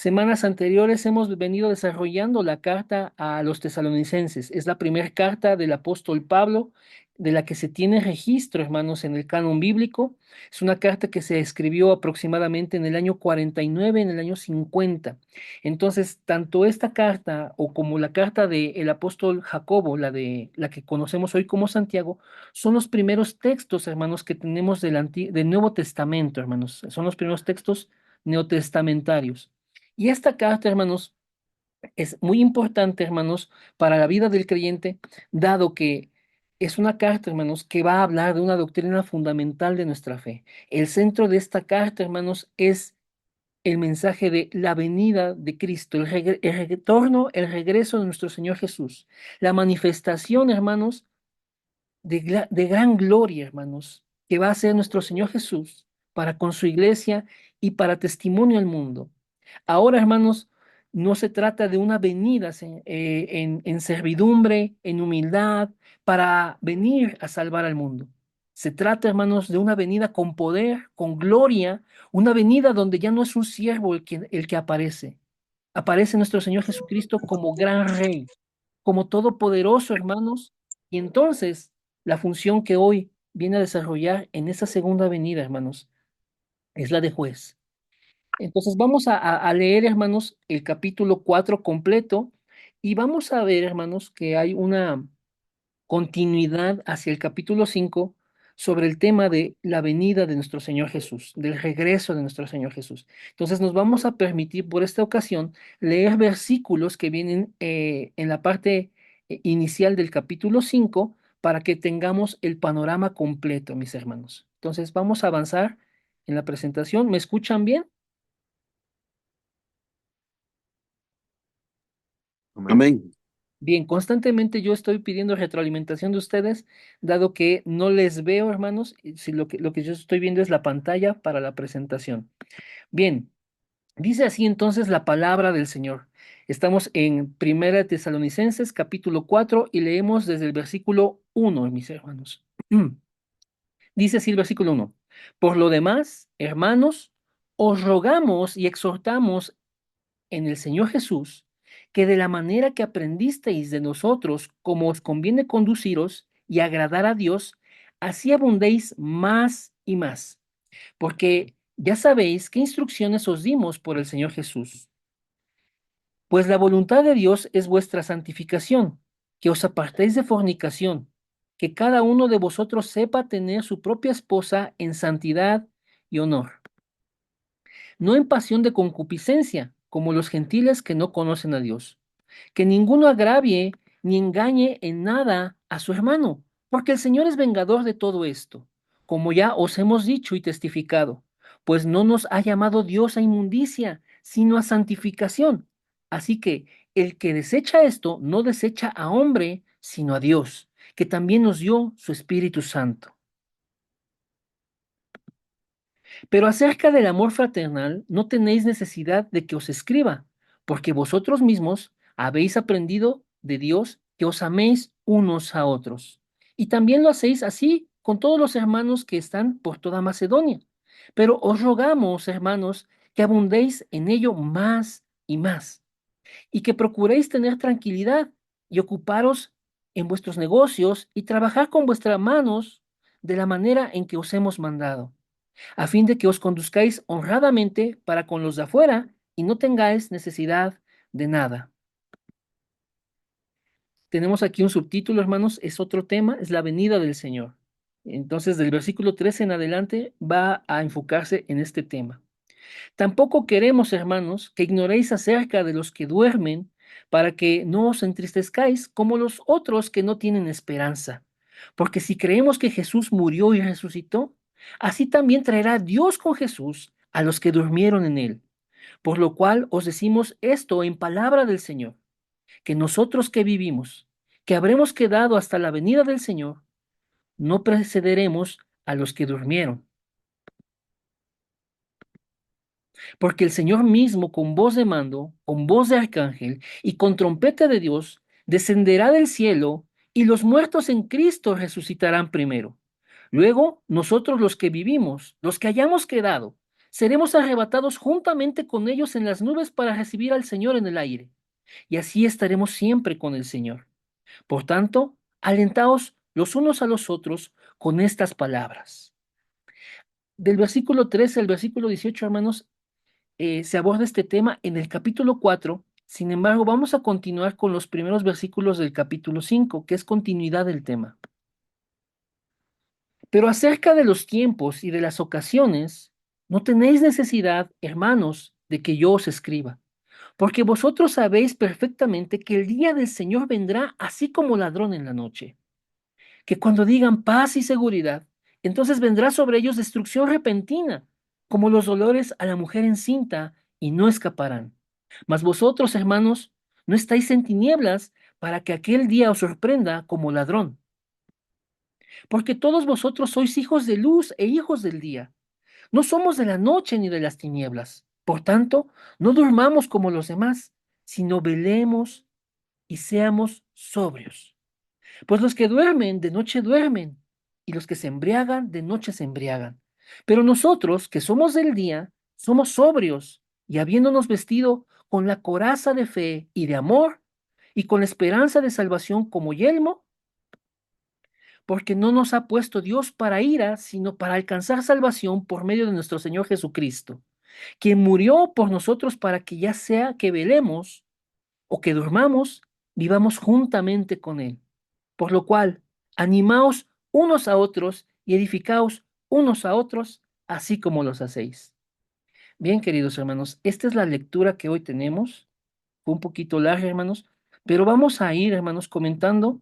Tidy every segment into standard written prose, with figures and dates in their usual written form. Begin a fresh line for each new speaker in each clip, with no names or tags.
Semanas anteriores hemos venido desarrollando la carta a los tesalonicenses. Es la primera carta del apóstol Pablo de la que se tiene registro, hermanos, en el canon bíblico. Es una carta que se escribió aproximadamente en el año 49, en el año 50. Entonces, tanto esta carta o como la carta del apóstol Jacobo, la que conocemos hoy como Santiago, son los primeros textos, hermanos, que tenemos del Nuevo Testamento, hermanos. Son los primeros textos neotestamentarios. Y esta carta, hermanos, es muy importante, hermanos, para la vida del creyente, dado que es una carta, hermanos, que va a hablar de una doctrina fundamental de nuestra fe. El centro de esta carta, hermanos, es el mensaje de la venida de Cristo, el retorno, el regreso de nuestro Señor Jesús, la manifestación, hermanos, de gran gloria, hermanos, que va a ser nuestro Señor Jesús para con su iglesia y para testimonio al mundo. Ahora, hermanos, no se trata de una venida en servidumbre, en humildad, para venir a salvar al mundo. Se trata, hermanos, de una venida con poder, con gloria, una venida donde ya no es un siervo el que aparece. Aparece nuestro Señor Jesucristo como gran rey, como todopoderoso, hermanos, y entonces la función que hoy viene a desarrollar en esa segunda venida, hermanos, es la de juez. Entonces vamos a leer, hermanos, el capítulo 4 completo y vamos a ver, hermanos, que hay una continuidad hacia el capítulo 5 sobre el tema de la venida de nuestro Señor Jesús, del regreso de nuestro Señor Jesús. Entonces nos vamos a permitir por esta ocasión leer versículos que vienen en la parte inicial del capítulo 5 para que tengamos el panorama completo, mis hermanos. Entonces vamos a avanzar en la presentación. ¿Me escuchan bien?
Amén.
Bien, constantemente yo estoy pidiendo retroalimentación de ustedes, dado que no les veo, hermanos, y si lo que yo estoy viendo es la pantalla para la presentación. Bien, dice así entonces la palabra del Señor. Estamos en Primera Tesalonicenses, capítulo 4, y leemos desde el versículo 1, mis hermanos. Dice así el versículo 1. Por lo demás, hermanos, os rogamos y exhortamos en el Señor Jesús, que de la manera que aprendisteis de nosotros, como os conviene conduciros y agradar a Dios, así abundéis más y más, porque ya sabéis qué instrucciones os dimos por el Señor Jesús. Pues la voluntad de Dios es vuestra santificación, que os apartéis de fornicación, que cada uno de vosotros sepa tener su propia esposa en santidad y honor, no en pasión de concupiscencia, como los gentiles que no conocen a Dios. Que ninguno agravie ni engañe en nada a su hermano, porque el Señor es vengador de todo esto, como ya os hemos dicho y testificado, pues no nos ha llamado Dios a inmundicia, sino a santificación. Así que el que desecha esto no desecha a hombre, sino a Dios, que también nos dio su Espíritu Santo. Pero acerca del amor fraternal no tenéis necesidad de que os escriba, porque vosotros mismos habéis aprendido de Dios que os améis unos a otros. Y también lo hacéis así con todos los hermanos que están por toda Macedonia. Pero os rogamos, hermanos, que abundéis en ello más y más, y que procuréis tener tranquilidad y ocuparos en vuestros negocios y trabajar con vuestras manos de la manera en que os hemos mandado, a fin de que os conduzcáis honradamente para con los de afuera y no tengáis necesidad de nada. Tenemos aquí un subtítulo, hermanos, es otro tema, es la venida del Señor. Entonces, del versículo 13 en adelante va a enfocarse en este tema. Tampoco queremos, hermanos, que ignoréis acerca de los que duermen, para que no os entristezcáis como los otros que no tienen esperanza. Porque si creemos que Jesús murió y resucitó, así también traerá Dios con Jesús a los que durmieron en él. Por lo cual os decimos esto en palabra del Señor, que nosotros que vivimos, que habremos quedado hasta la venida del Señor, no precederemos a los que durmieron. Porque el Señor mismo, con voz de mando, con voz de arcángel y con trompeta de Dios, descenderá del cielo y los muertos en Cristo resucitarán primero. Luego, nosotros los que vivimos, los que hayamos quedado, seremos arrebatados juntamente con ellos en las nubes para recibir al Señor en el aire, y así estaremos siempre con el Señor. Por tanto, alentaos los unos a los otros con estas palabras. Del versículo 13 al versículo 18, hermanos, se aborda este tema en el capítulo 4. Sin embargo, vamos a continuar con los primeros versículos del capítulo 5, que es continuidad del tema. Pero acerca de los tiempos y de las ocasiones, no tenéis necesidad, hermanos, de que yo os escriba, porque vosotros sabéis perfectamente que el día del Señor vendrá así como ladrón en la noche, que cuando digan paz y seguridad, entonces vendrá sobre ellos destrucción repentina, como los dolores a la mujer encinta, y no escaparán. Mas vosotros, hermanos, no estáis en tinieblas para que aquel día os sorprenda como ladrón, porque todos vosotros sois hijos de luz e hijos del día. No somos de la noche ni de las tinieblas. Por tanto, no durmamos como los demás, sino velemos y seamos sobrios. Pues los que duermen de noche duermen, y los que se embriagan de noche se embriagan. Pero nosotros, que somos del día, somos sobrios, y habiéndonos vestido con la coraza de fe y de amor, y con la esperanza de salvación como yelmo, porque no nos ha puesto Dios para ira, sino para alcanzar salvación por medio de nuestro Señor Jesucristo, quien murió por nosotros para que ya sea que velemos o que durmamos, vivamos juntamente con Él. Por lo cual, animaos unos a otros y edificaos unos a otros, así como los hacéis. Bien, queridos hermanos, esta es la lectura que hoy tenemos. Fue un poquito larga, hermanos, pero vamos a ir, hermanos, comentando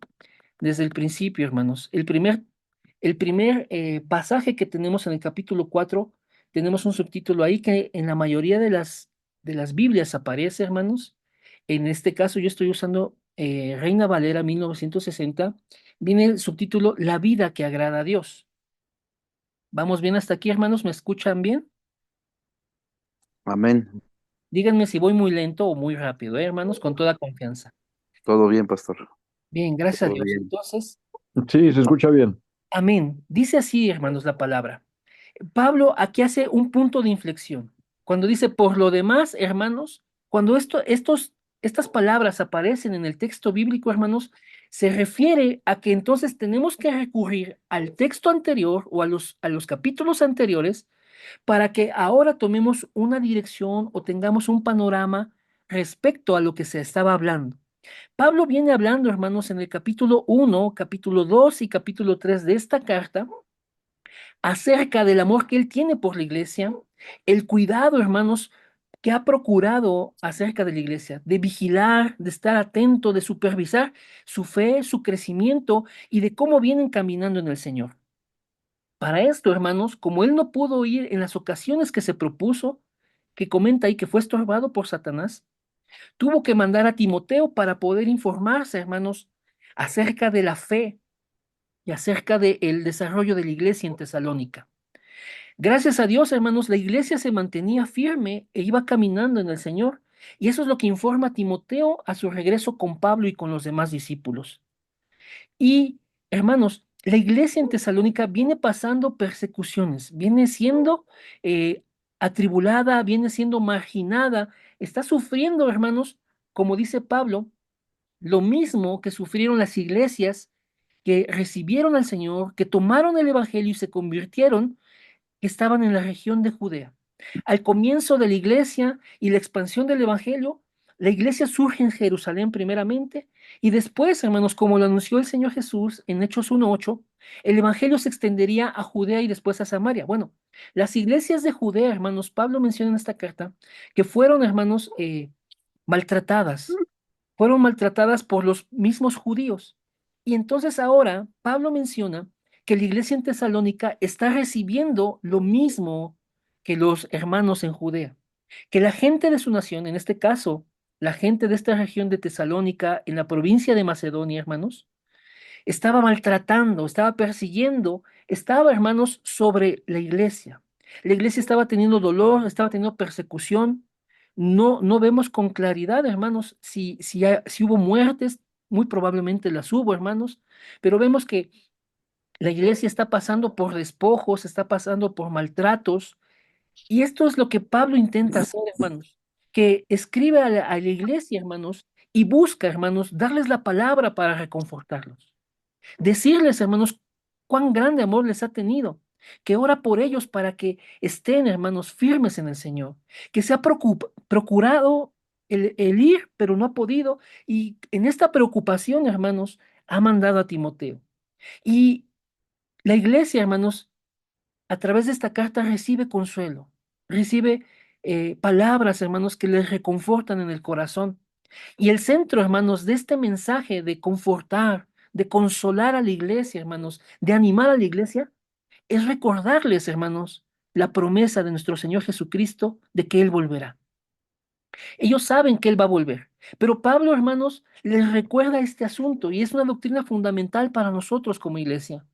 desde el principio, hermanos. El primer pasaje que tenemos en el capítulo 4, tenemos un subtítulo ahí que en la mayoría de las Biblias aparece, hermanos. En este caso yo estoy usando Reina Valera 1960. Viene el subtítulo La vida que agrada a Dios. ¿Vamos bien hasta aquí, hermanos? ¿Me escuchan bien?
Amén.
Díganme si voy muy lento o muy rápido, hermanos, con toda confianza.
Todo bien, pastor.
Bien, gracias a
Todo
Dios.
bien.
Entonces,
Sí, se escucha bien.
amén. Dice así, hermanos, la palabra. Pablo aquí hace un punto de inflexión. Cuando dice, por lo demás, hermanos, cuando estas palabras aparecen en el texto bíblico, hermanos, se refiere a que entonces tenemos que recurrir al texto anterior o a los capítulos anteriores para que ahora tomemos una dirección o tengamos un panorama respecto a lo que se estaba hablando. Pablo viene hablando, hermanos, en el capítulo 1, capítulo 2 y capítulo 3 de esta carta acerca del amor que él tiene por la iglesia, el cuidado, hermanos, que ha procurado acerca de la iglesia, de vigilar, de estar atento, de supervisar su fe, su crecimiento y de cómo vienen caminando en el Señor. Para esto, hermanos, como él no pudo ir en las ocasiones que se propuso, que comenta ahí que fue estorbado por Satanás, tuvo que mandar a Timoteo para poder informarse, hermanos, acerca de la fe y acerca del desarrollo de la iglesia en Tesalónica. Gracias a Dios, hermanos, la iglesia se mantenía firme e iba caminando en el Señor. Y eso es lo que informa a Timoteo a su regreso con Pablo y con los demás discípulos. Y, hermanos, la iglesia en Tesalónica viene pasando persecuciones, viene siendo eh, atribulada, viene siendo marginada, está sufriendo, hermanos, como dice Pablo, lo mismo que sufrieron las iglesias que recibieron al Señor, que tomaron el Evangelio y se convirtieron, que estaban en la región de Judea. Al comienzo de la iglesia y la expansión del Evangelio, la iglesia surge en Jerusalén primeramente y después, hermanos, como lo anunció el Señor Jesús en Hechos 1:8, el Evangelio se extendería a Judea y después a Samaria. Bueno, las iglesias de Judea, hermanos, Pablo menciona en esta carta que fueron, hermanos, maltratadas, fueron maltratadas por los mismos judíos. Y entonces ahora Pablo menciona que la iglesia en Tesalónica está recibiendo lo mismo que los hermanos en Judea, que la gente de su nación, en este caso, la gente de esta región de Tesalónica, en la provincia de Macedonia, hermanos, estaba maltratando, estaba persiguiendo, estaba, hermanos, sobre la iglesia. La iglesia estaba teniendo dolor, estaba teniendo persecución. No vemos con claridad, hermanos, si hubo muertes, muy probablemente las hubo, hermanos, pero vemos que la iglesia está pasando por despojos, está pasando por maltratos, Y esto es lo que Pablo intenta hacer, hermanos, que escribe a la iglesia, hermanos, y busca, hermanos, darles la palabra para reconfortarlos. Decirles, hermanos, cuán grande amor les ha tenido, que ora por ellos para que estén, hermanos, firmes en el Señor, que se ha procurado el ir, pero no ha podido, y en esta preocupación, hermanos, ha mandado a Timoteo. Y la iglesia, hermanos, a través de esta carta recibe consuelo, recibe palabras, hermanos, que les reconfortan en el corazón. Y el centro, hermanos, de este mensaje de confortar, de consolar a la iglesia, hermanos, de animar a la iglesia, es recordarles, hermanos, la promesa de nuestro Señor Jesucristo de que Él volverá. Ellos saben que Él va a volver, pero Pablo, hermanos, les recuerda este asunto y es una doctrina fundamental para nosotros como iglesia.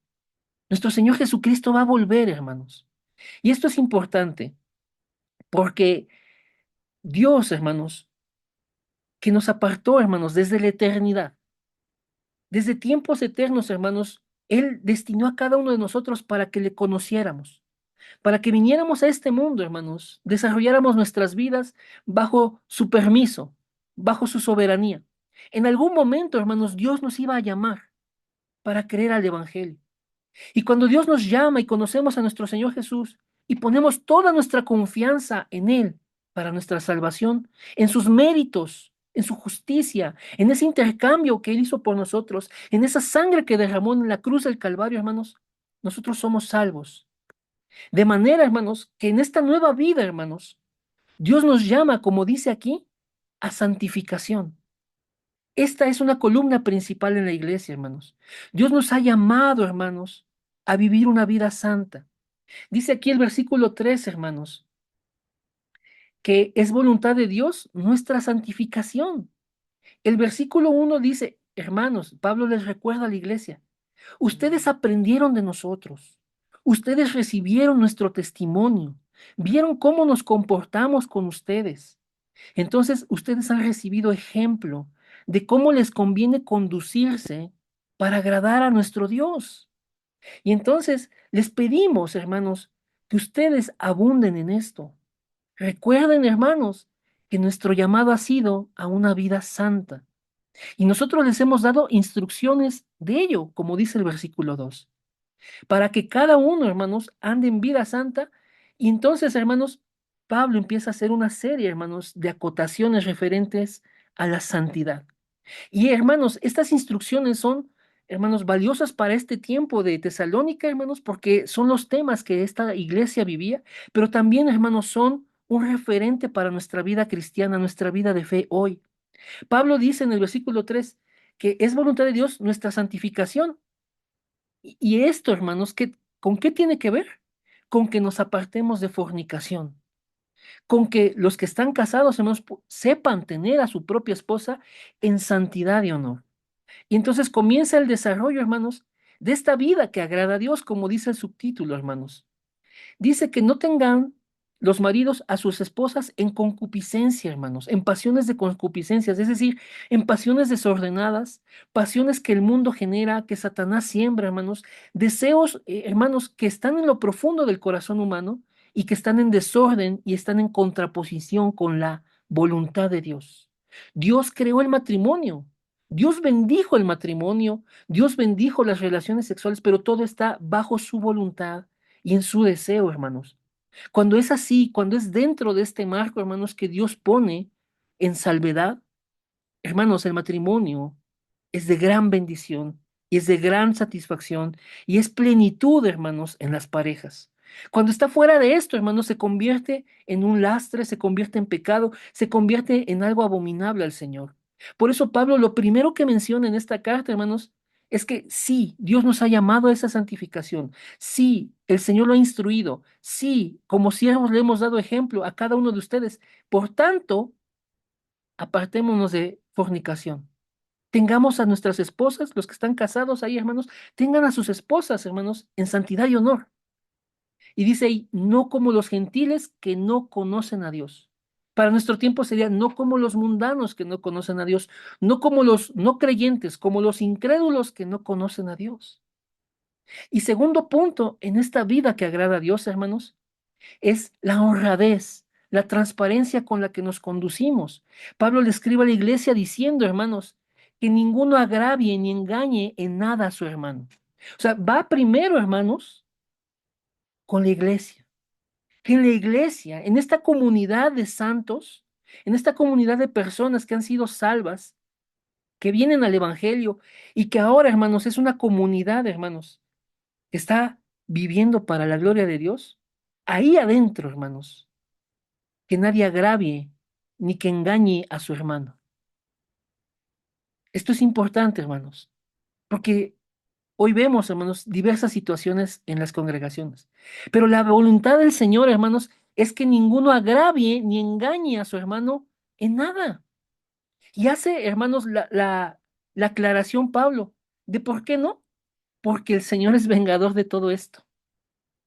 Nuestro Señor Jesucristo va a volver, hermanos. Y esto es importante porque Dios, hermanos, que nos apartó, hermanos, desde la eternidad, desde tiempos eternos, hermanos, Él destinó a cada uno de nosotros para que le conociéramos, para que viniéramos a este mundo, hermanos, desarrolláramos nuestras vidas bajo su permiso, bajo su soberanía. En algún momento, hermanos, Dios nos iba a llamar para creer al Evangelio. Y cuando Dios nos llama y conocemos a nuestro Señor Jesús y ponemos toda nuestra confianza en Él para nuestra salvación, en sus méritos, en su justicia, en ese intercambio que Él hizo por nosotros, en esa sangre que derramó en la cruz del Calvario, hermanos, nosotros somos salvos. De manera, hermanos, que en esta nueva vida, hermanos, Dios nos llama, como dice aquí, a santificación. Esta es una columna principal en la iglesia, hermanos. Dios nos ha llamado, hermanos, a vivir una vida santa. Dice aquí el versículo 3, hermanos, que es voluntad de Dios nuestra santificación. El versículo 1 dice, hermanos, Pablo les recuerda a la iglesia, ustedes aprendieron de nosotros, ustedes recibieron nuestro testimonio, vieron cómo nos comportamos con ustedes. Entonces, ustedes han recibido ejemplo de cómo les conviene conducirse para agradar a nuestro Dios. Y entonces les pedimos, hermanos, que ustedes abunden en esto. Recuerden, hermanos, que nuestro llamado ha sido a una vida santa. Y nosotros les hemos dado instrucciones de ello, como dice el versículo 2, para que cada uno, hermanos, ande en vida santa. Y entonces, hermanos, Pablo empieza a hacer una serie, hermanos, de acotaciones referentes a la santidad. Y hermanos, estas instrucciones son, hermanos, valiosas para este tiempo de Tesalónica, hermanos, porque son los temas que esta iglesia vivía, pero también, hermanos, son un referente para nuestra vida cristiana, nuestra vida de fe hoy. Pablo dice en el versículo 3 que es voluntad de Dios nuestra santificación. Y esto, hermanos, ¿con qué tiene que ver? Con que nos apartemos de fornicación, con que los que están casados, hermanos, sepan tener a su propia esposa en santidad y honor. Y entonces comienza el desarrollo, hermanos, de esta vida que agrada a Dios, como dice el subtítulo, hermanos. Dice que no tengan los maridos a sus esposas en concupiscencia, hermanos, en pasiones de concupiscencias, es decir, en pasiones desordenadas, pasiones que el mundo genera, que Satanás siembra, hermanos, deseos, hermanos, que están en lo profundo del corazón humano y que están en desorden y están en contraposición con la voluntad de Dios. Dios creó el matrimonio. Dios bendijo el matrimonio, Dios bendijo las relaciones sexuales, pero todo está bajo su voluntad y en su deseo, hermanos. Cuando es así, cuando es dentro de este marco, hermanos, que Dios pone en salvedad, hermanos, el matrimonio es de gran bendición y es de gran satisfacción y es plenitud, hermanos, en las parejas. Cuando está fuera de esto, hermanos, se convierte en un lastre, se convierte en pecado, se convierte en algo abominable al Señor. Por eso Pablo lo primero que menciona en esta carta, hermanos, es que sí, Dios nos ha llamado a esa santificación. Sí, el Señor lo ha instruido. Sí, como siervos le hemos dado ejemplo a cada uno de ustedes. Por tanto, apartémonos de fornicación. Tengamos a nuestras esposas, los que están casados ahí, hermanos, tengan a sus esposas, hermanos, en santidad y honor. Y dice ahí, no como los gentiles que no conocen a Dios. Para nuestro tiempo sería no como los mundanos que no conocen a Dios, no como los no creyentes, como los incrédulos que no conocen a Dios. Y segundo punto, en esta vida que agrada a Dios, hermanos, es la honradez, la transparencia con la que nos conducimos. Pablo le escribe a la iglesia diciendo, hermanos, que ninguno agravie ni engañe en nada a su hermano. O sea, va primero, hermanos, con la iglesia. Que en la iglesia, en esta comunidad de santos, en esta comunidad de personas que han sido salvas, que vienen al Evangelio y que ahora, hermanos, es una comunidad, hermanos, que está viviendo para la gloria de Dios. Ahí adentro, hermanos, que nadie agravie ni que engañe a su hermano. Esto es importante, hermanos, porque hoy vemos, hermanos, diversas situaciones en las congregaciones. Pero la voluntad del Señor, hermanos, es que ninguno agravie ni engañe a su hermano en nada. Y hace, hermanos, la aclaración Pablo de por qué no. Porque el Señor es vengador de todo esto.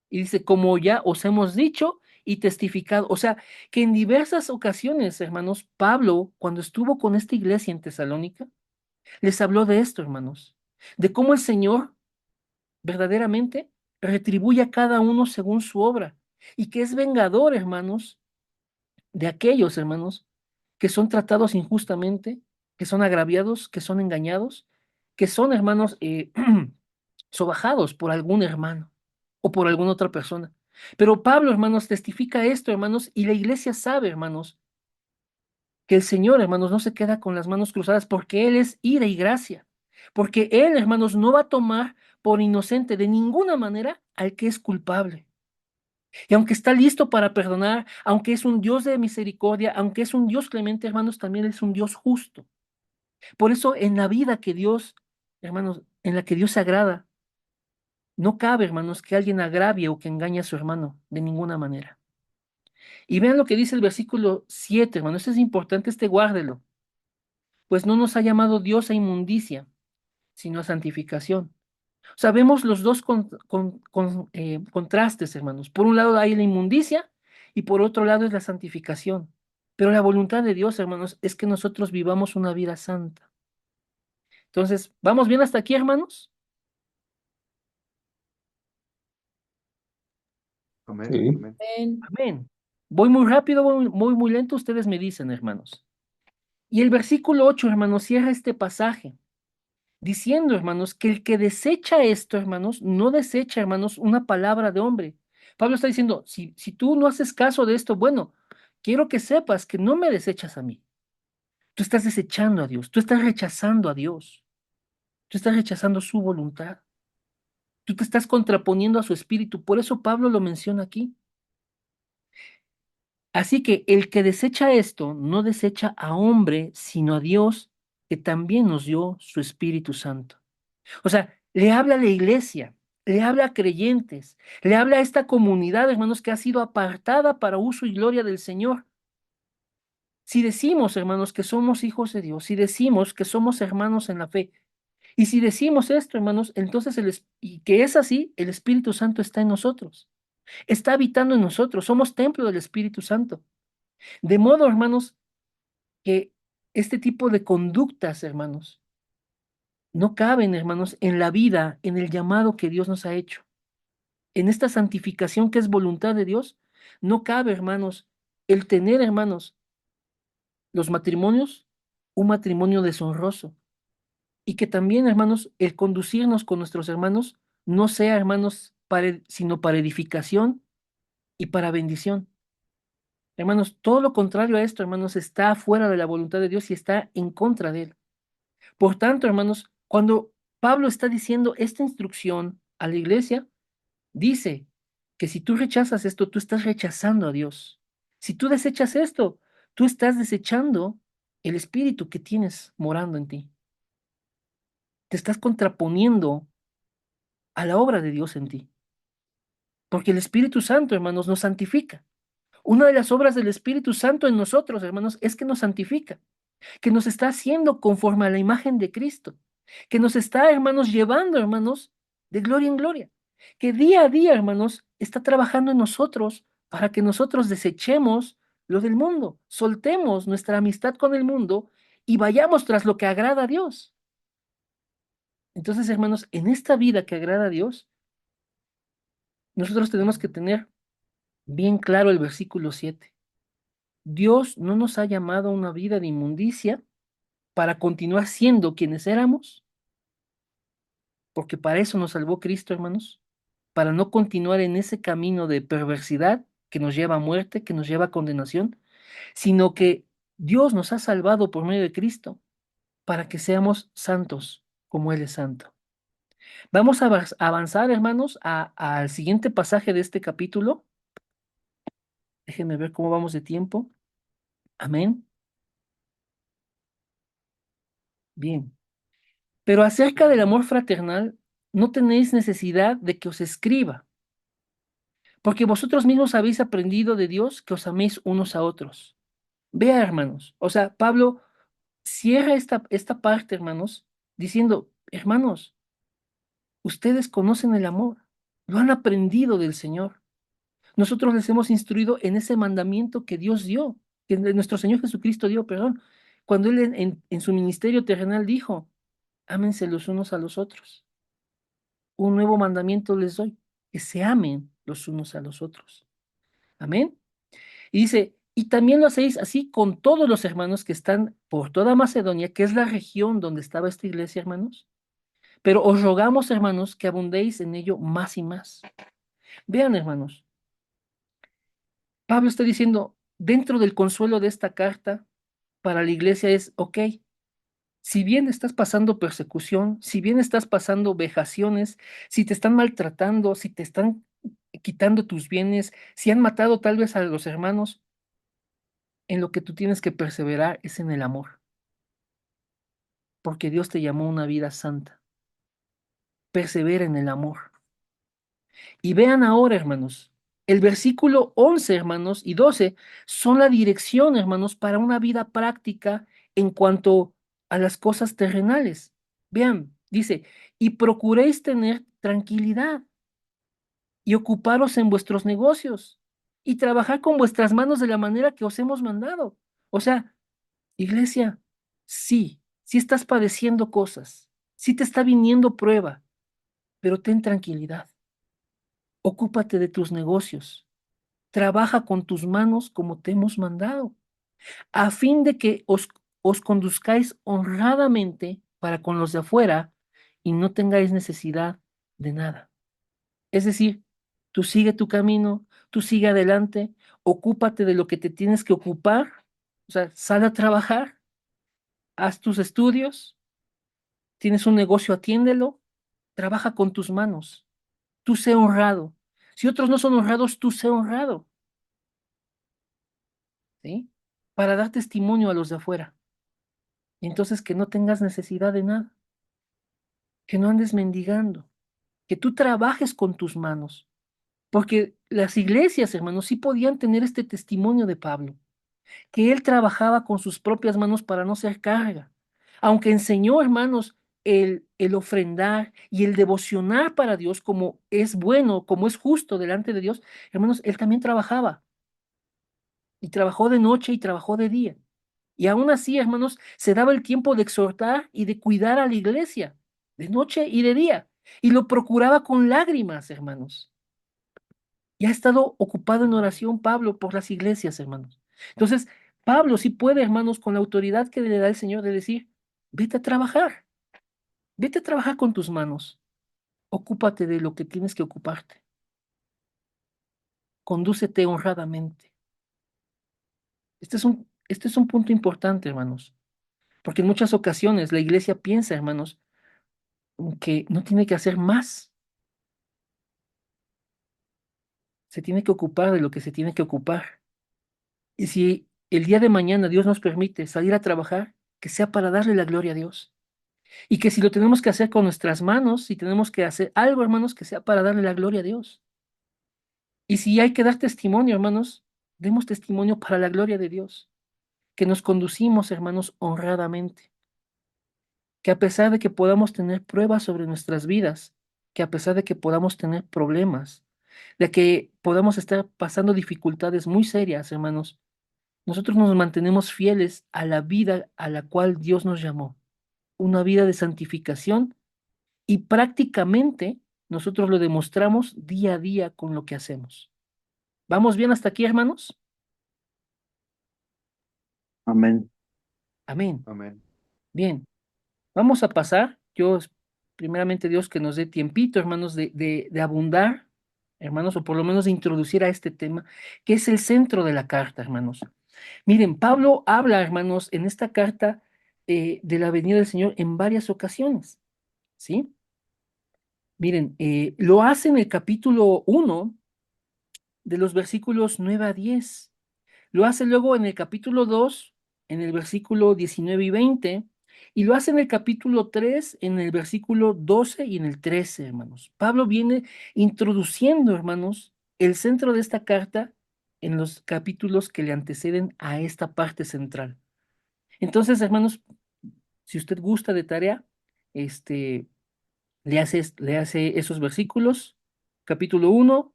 Y dice, como ya os hemos dicho y testificado. O sea, que en diversas ocasiones, hermanos, Pablo, cuando estuvo con esta iglesia en Tesalónica, les habló de esto, hermanos, de cómo el Señor verdaderamente retribuye a cada uno según su obra y que es vengador, hermanos, de aquellos, hermanos, que son tratados injustamente, que son agraviados, que son engañados, que son, hermanos, sobajados por algún hermano o por alguna otra persona. Pero Pablo, hermanos, testifica esto, hermanos, y la iglesia sabe, hermanos, que el Señor, hermanos, no se queda con las manos cruzadas porque Él es ira y gracia. Porque Él, hermanos, no va a tomar por inocente de ninguna manera al que es culpable. Y aunque está listo para perdonar, aunque es un Dios de misericordia, aunque es un Dios clemente, hermanos, también es un Dios justo. Por eso en la vida que Dios, hermanos, en la que Dios se agrada, no cabe, hermanos, que alguien agravie o que engañe a su hermano de ninguna manera. Y vean lo que dice el versículo 7, hermanos, esto es importante, guárdelo. Pues no nos ha llamado Dios a inmundicia, sino a santificación. Sabemos los dos contrastes, hermanos. Por un lado hay la inmundicia y por otro lado es la santificación. Pero la voluntad de Dios, hermanos, es que nosotros vivamos una vida santa. Entonces, ¿vamos bien hasta aquí, hermanos?
Amén,
Sí,
amén.
Amén.
Amén. Voy muy rápido, voy muy lento, ustedes me dicen, hermanos. Y el versículo 8, hermanos, cierra este pasaje diciendo, hermanos, que el que desecha esto, hermanos, no desecha, hermanos, una palabra de hombre. Pablo está diciendo, si tú no haces caso de esto, bueno, quiero que sepas que no me desechas a mí. Tú estás desechando a Dios, tú estás rechazando a Dios, tú estás rechazando su voluntad, tú te estás contraponiendo a su espíritu. Por eso Pablo lo menciona aquí. Así que el que desecha esto no desecha a hombre, sino a Dios, que también nos dio su Espíritu Santo. O sea, le habla a la iglesia, le habla a creyentes, le habla a esta comunidad, hermanos, que ha sido apartada para uso y gloria del Señor. Si decimos, hermanos, que somos hijos de Dios, si decimos que somos hermanos en la fe, y si decimos esto, hermanos, entonces y que es así, el Espíritu Santo está en nosotros, está habitando en nosotros, somos templo del Espíritu Santo. De modo, hermanos, que este tipo de conductas, hermanos, no caben, hermanos, en la vida, en el llamado que Dios nos ha hecho. En esta santificación que es voluntad de Dios, no cabe, hermanos, el tener, hermanos, los matrimonios, un matrimonio deshonroso. Y que también, hermanos, el conducirnos con nuestros hermanos no sea, hermanos, sino para edificación y para bendición. Hermanos, todo lo contrario a esto, hermanos, está fuera de la voluntad de Dios y está en contra de él. Por tanto, hermanos, cuando Pablo está diciendo esta instrucción a la iglesia, dice que si tú rechazas esto, tú estás rechazando a Dios. Si tú desechas esto, tú estás desechando el espíritu que tienes morando en ti. Te estás contraponiendo a la obra de Dios en ti. Porque el Espíritu Santo, hermanos, nos santifica. Una de las obras del Espíritu Santo en nosotros, hermanos, es que nos santifica, que nos está haciendo conforme a la imagen de Cristo, que nos está, hermanos, llevando, hermanos, de gloria en gloria, que día a día, hermanos, está trabajando en nosotros para que nosotros desechemos lo del mundo, soltemos nuestra amistad con el mundo y vayamos tras lo que agrada a Dios. Entonces, hermanos, en esta vida que agrada a Dios, nosotros tenemos que tener bien claro el versículo 7. Dios no nos ha llamado a una vida de inmundicia para continuar siendo quienes éramos, porque para eso nos salvó Cristo, hermanos, para no continuar en ese camino de perversidad que nos lleva a muerte, que nos lleva a condenación, sino que Dios nos ha salvado por medio de Cristo para que seamos santos como Él es santo. Vamos a avanzar, hermanos, al siguiente pasaje de este capítulo. Déjenme ver cómo vamos de tiempo. Amén. Bien. Pero acerca del amor fraternal, no tenéis necesidad de que os escriba, porque vosotros mismos habéis aprendido de Dios que os améis unos a otros. Vea, hermanos, o sea, Pablo cierra esta parte, hermanos, diciendo, hermanos, ustedes conocen el amor, lo han aprendido del Señor. Nosotros les hemos instruido en ese mandamiento que Dios dio, que nuestro Señor Jesucristo dio, perdón, cuando Él en su ministerio terrenal dijo, ámense los unos a los otros. Un nuevo mandamiento les doy, que se amen los unos a los otros. Amén. Y dice, y también lo hacéis así con todos los hermanos que están por toda Macedonia, que es la región donde estaba esta iglesia, hermanos. Pero os rogamos, hermanos, que abundéis en ello más y más. Vean, hermanos, Pablo está diciendo, dentro del consuelo de esta carta, para la iglesia es, ok, si bien estás pasando persecución, si bien estás pasando vejaciones, si te están maltratando, si te están quitando tus bienes, si han matado tal vez a los hermanos, en lo que tú tienes que perseverar es en el amor, porque Dios te llamó a una vida santa. Persevera en el amor. Y vean ahora, hermanos, el versículo 11, hermanos, y 12 son la dirección, hermanos, para una vida práctica en cuanto a las cosas terrenales. Vean, dice, y procuréis tener tranquilidad y ocuparos en vuestros negocios y trabajar con vuestras manos de la manera que os hemos mandado. O sea, iglesia, sí, sí estás padeciendo cosas, sí te está viniendo prueba, pero ten tranquilidad. Ocúpate de tus negocios. Trabaja con tus manos como te hemos mandado, a fin de que os conduzcáis honradamente para con los de afuera y no tengáis necesidad de nada. Es decir, tú sigue tu camino, tú sigue adelante, ocúpate de lo que te tienes que ocupar, o sea, sal a trabajar, haz tus estudios, tienes un negocio, atiéndelo, trabaja con tus manos, tú sé honrado. Si otros no son honrados, tú sé honrado, ¿sí? Para dar testimonio a los de afuera. Y entonces que no tengas necesidad de nada, que no andes mendigando, que tú trabajes con tus manos, porque las iglesias, hermanos, sí podían tener este testimonio de Pablo, que él trabajaba con sus propias manos para no ser carga, aunque enseñó, hermanos, el ofrendar y el devocionar para Dios como es bueno, como es justo delante de Dios, hermanos, él también trabajaba y trabajó de noche y trabajó de día. Y aún así, hermanos, se daba el tiempo de exhortar y de cuidar a la iglesia, de noche y de día. Y lo procuraba con lágrimas, hermanos. Y ha estado ocupado en oración Pablo por las iglesias, hermanos. Entonces, Pablo sí puede, hermanos, con la autoridad que le da el Señor de decir, vete a trabajar con tus manos, ocúpate de lo que tienes que ocuparte, condúcete honradamente. Este es un punto importante, hermanos, porque en muchas ocasiones la iglesia piensa, hermanos, que no tiene que hacer más, se tiene que ocupar de lo que se tiene que ocupar. Y si el día de mañana Dios nos permite salir a trabajar, que sea para darle la gloria a Dios. Y que si lo tenemos que hacer con nuestras manos, si tenemos que hacer algo, hermanos, que sea para darle la gloria a Dios. Y si hay que dar testimonio, hermanos, demos testimonio para la gloria de Dios. Que nos conducimos, hermanos, honradamente. Que a pesar de que podamos tener pruebas sobre nuestras vidas, que a pesar de que podamos tener problemas, de que podamos estar pasando dificultades muy serias, hermanos, nosotros nos mantenemos fieles a la vida a la cual Dios nos llamó, una vida de santificación y prácticamente nosotros lo demostramos día a día con lo que hacemos. ¿Vamos bien hasta aquí, hermanos?
Amén.
Amén.
Amén.
Bien, vamos a pasar. Primeramente Dios, que nos dé tiempito, hermanos, de abundar, hermanos, o por lo menos de introducir a este tema, que es el centro de la carta, hermanos. Miren, Pablo habla, hermanos, en esta carta de la venida del Señor en varias ocasiones, ¿sí? Miren, lo hace en el capítulo 1 de los versículos 9 a 10. Lo hace luego en el capítulo 2 en el versículo 19 y 20, y lo hace en el capítulo 3 en el versículo 12 y en el 13, hermanos. Pablo viene introduciendo, hermanos, el centro de esta carta en los capítulos que le anteceden a esta parte central. Entonces, hermanos, si usted gusta de tarea, este, le hace esos versículos, capítulo 1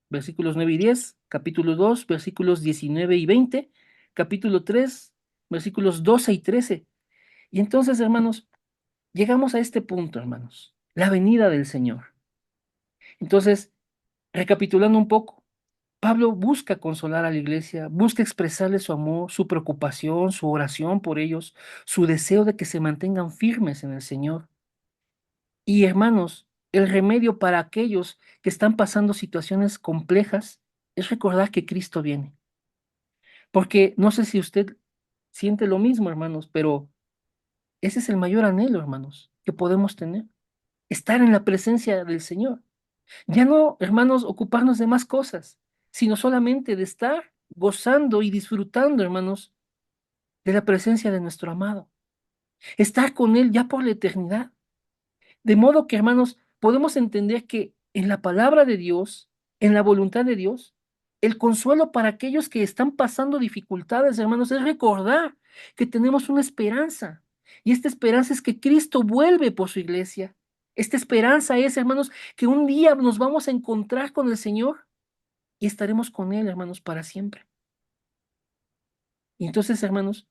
versículos 9 y 10, capítulo 2 versículos 19 y 20, capítulo 3 versículos 12 y 13. Y entonces, hermanos, llegamos a este punto, hermanos, la venida del Señor. Entonces, recapitulando un poco, Pablo busca consolar a la iglesia, busca expresarle su amor, su preocupación, su oración por ellos, su deseo de que se mantengan firmes en el Señor. Y hermanos, el remedio para aquellos que están pasando situaciones complejas es recordar que Cristo viene. Porque no sé si usted siente lo mismo, hermanos, pero ese es el mayor anhelo, hermanos, que podemos tener. Estar en la presencia del Señor. Ya no, hermanos, ocuparnos de más cosas, sino solamente de estar gozando y disfrutando, hermanos, de la presencia de nuestro amado. Estar con Él ya por la eternidad. De modo que, hermanos, podemos entender que en la palabra de Dios, en la voluntad de Dios, el consuelo para aquellos que están pasando dificultades, hermanos, es recordar que tenemos una esperanza. Y esta esperanza es que Cristo vuelve por su iglesia. Esta esperanza es, hermanos, que un día nos vamos a encontrar con el Señor y estaremos con Él, hermanos, para siempre. Y entonces, hermanos,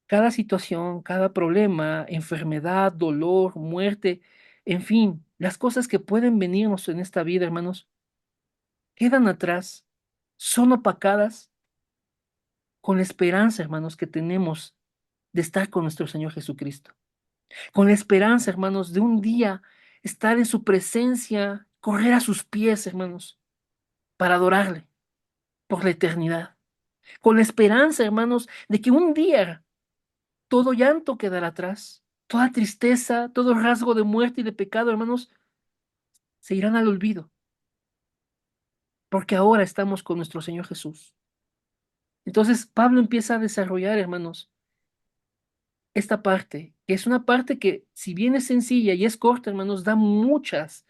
cada situación, cada problema, enfermedad, dolor, muerte, en fin, las cosas que pueden venirnos en esta vida, hermanos, quedan atrás, son opacadas con la esperanza, hermanos, que tenemos de estar con nuestro Señor Jesucristo. Con la esperanza, hermanos, de un día estar en su presencia, correr a sus pies, hermanos, para adorarle por la eternidad. Con la esperanza, hermanos, de que un día todo llanto quedará atrás, toda tristeza, todo rasgo de muerte y de pecado, hermanos, se irán al olvido, porque ahora estamos con nuestro Señor Jesús. Entonces, Pablo empieza a desarrollar, hermanos, esta parte, que es una parte que, si bien es sencilla y es corta, hermanos, da muchas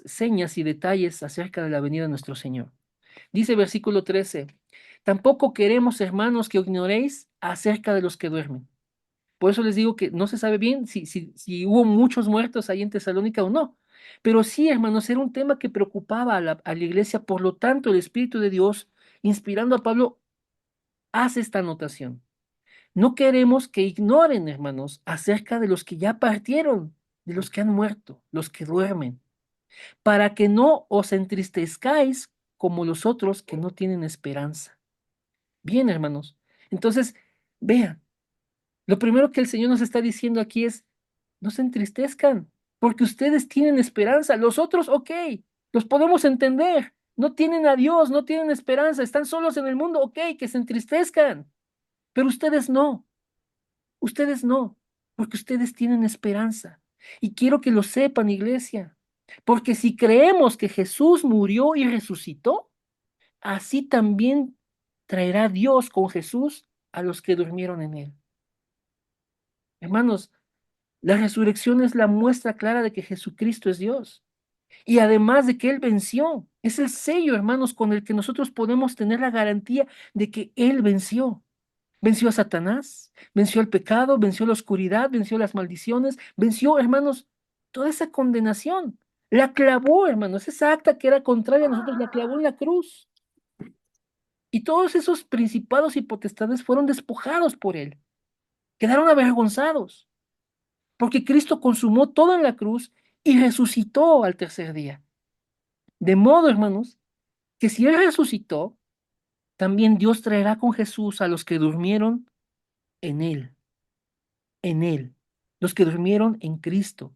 señas y detalles acerca de la venida de nuestro Señor. Dice versículo 13, tampoco queremos, hermanos, que ignoréis acerca de los que duermen. Por eso les digo que no se sabe bien si hubo muchos muertos ahí en Tesalónica o no. Pero sí, hermanos, era un tema que preocupaba a la iglesia. Por lo tanto, el Espíritu de Dios, inspirando a Pablo, hace esta anotación. No queremos que ignoren, hermanos, acerca de los que ya partieron, de los que han muerto, los que duermen, para que no os entristezcáis como los otros que no tienen esperanza. Bien, hermanos. Entonces, vean. Lo primero que el Señor nos está diciendo aquí es, no se entristezcan, porque ustedes tienen esperanza. Los otros, ok, los podemos entender. No tienen a Dios, no tienen esperanza, están solos en el mundo, ok, que se entristezcan. Pero ustedes no, porque ustedes tienen esperanza. Y quiero que lo sepan, iglesia, porque si creemos que Jesús murió y resucitó, así también traerá Dios con Jesús a los que durmieron en él. Hermanos, la resurrección es la muestra clara de que Jesucristo es Dios. Y además de que Él venció, es el sello, hermanos, con el que nosotros podemos tener la garantía de que Él venció. Venció a Satanás, venció el pecado, venció la oscuridad, venció las maldiciones, venció, hermanos, toda esa condenación. La clavó, hermanos, esa acta que era contraria a nosotros, la clavó en la cruz. Y todos esos principados y potestades fueron despojados por Él. Quedaron avergonzados. Porque Cristo consumó todo en la cruz y resucitó al tercer día. De modo, hermanos, que si Él resucitó, también Dios traerá con Jesús a los que durmieron en Él, en Él, los que durmieron en Cristo,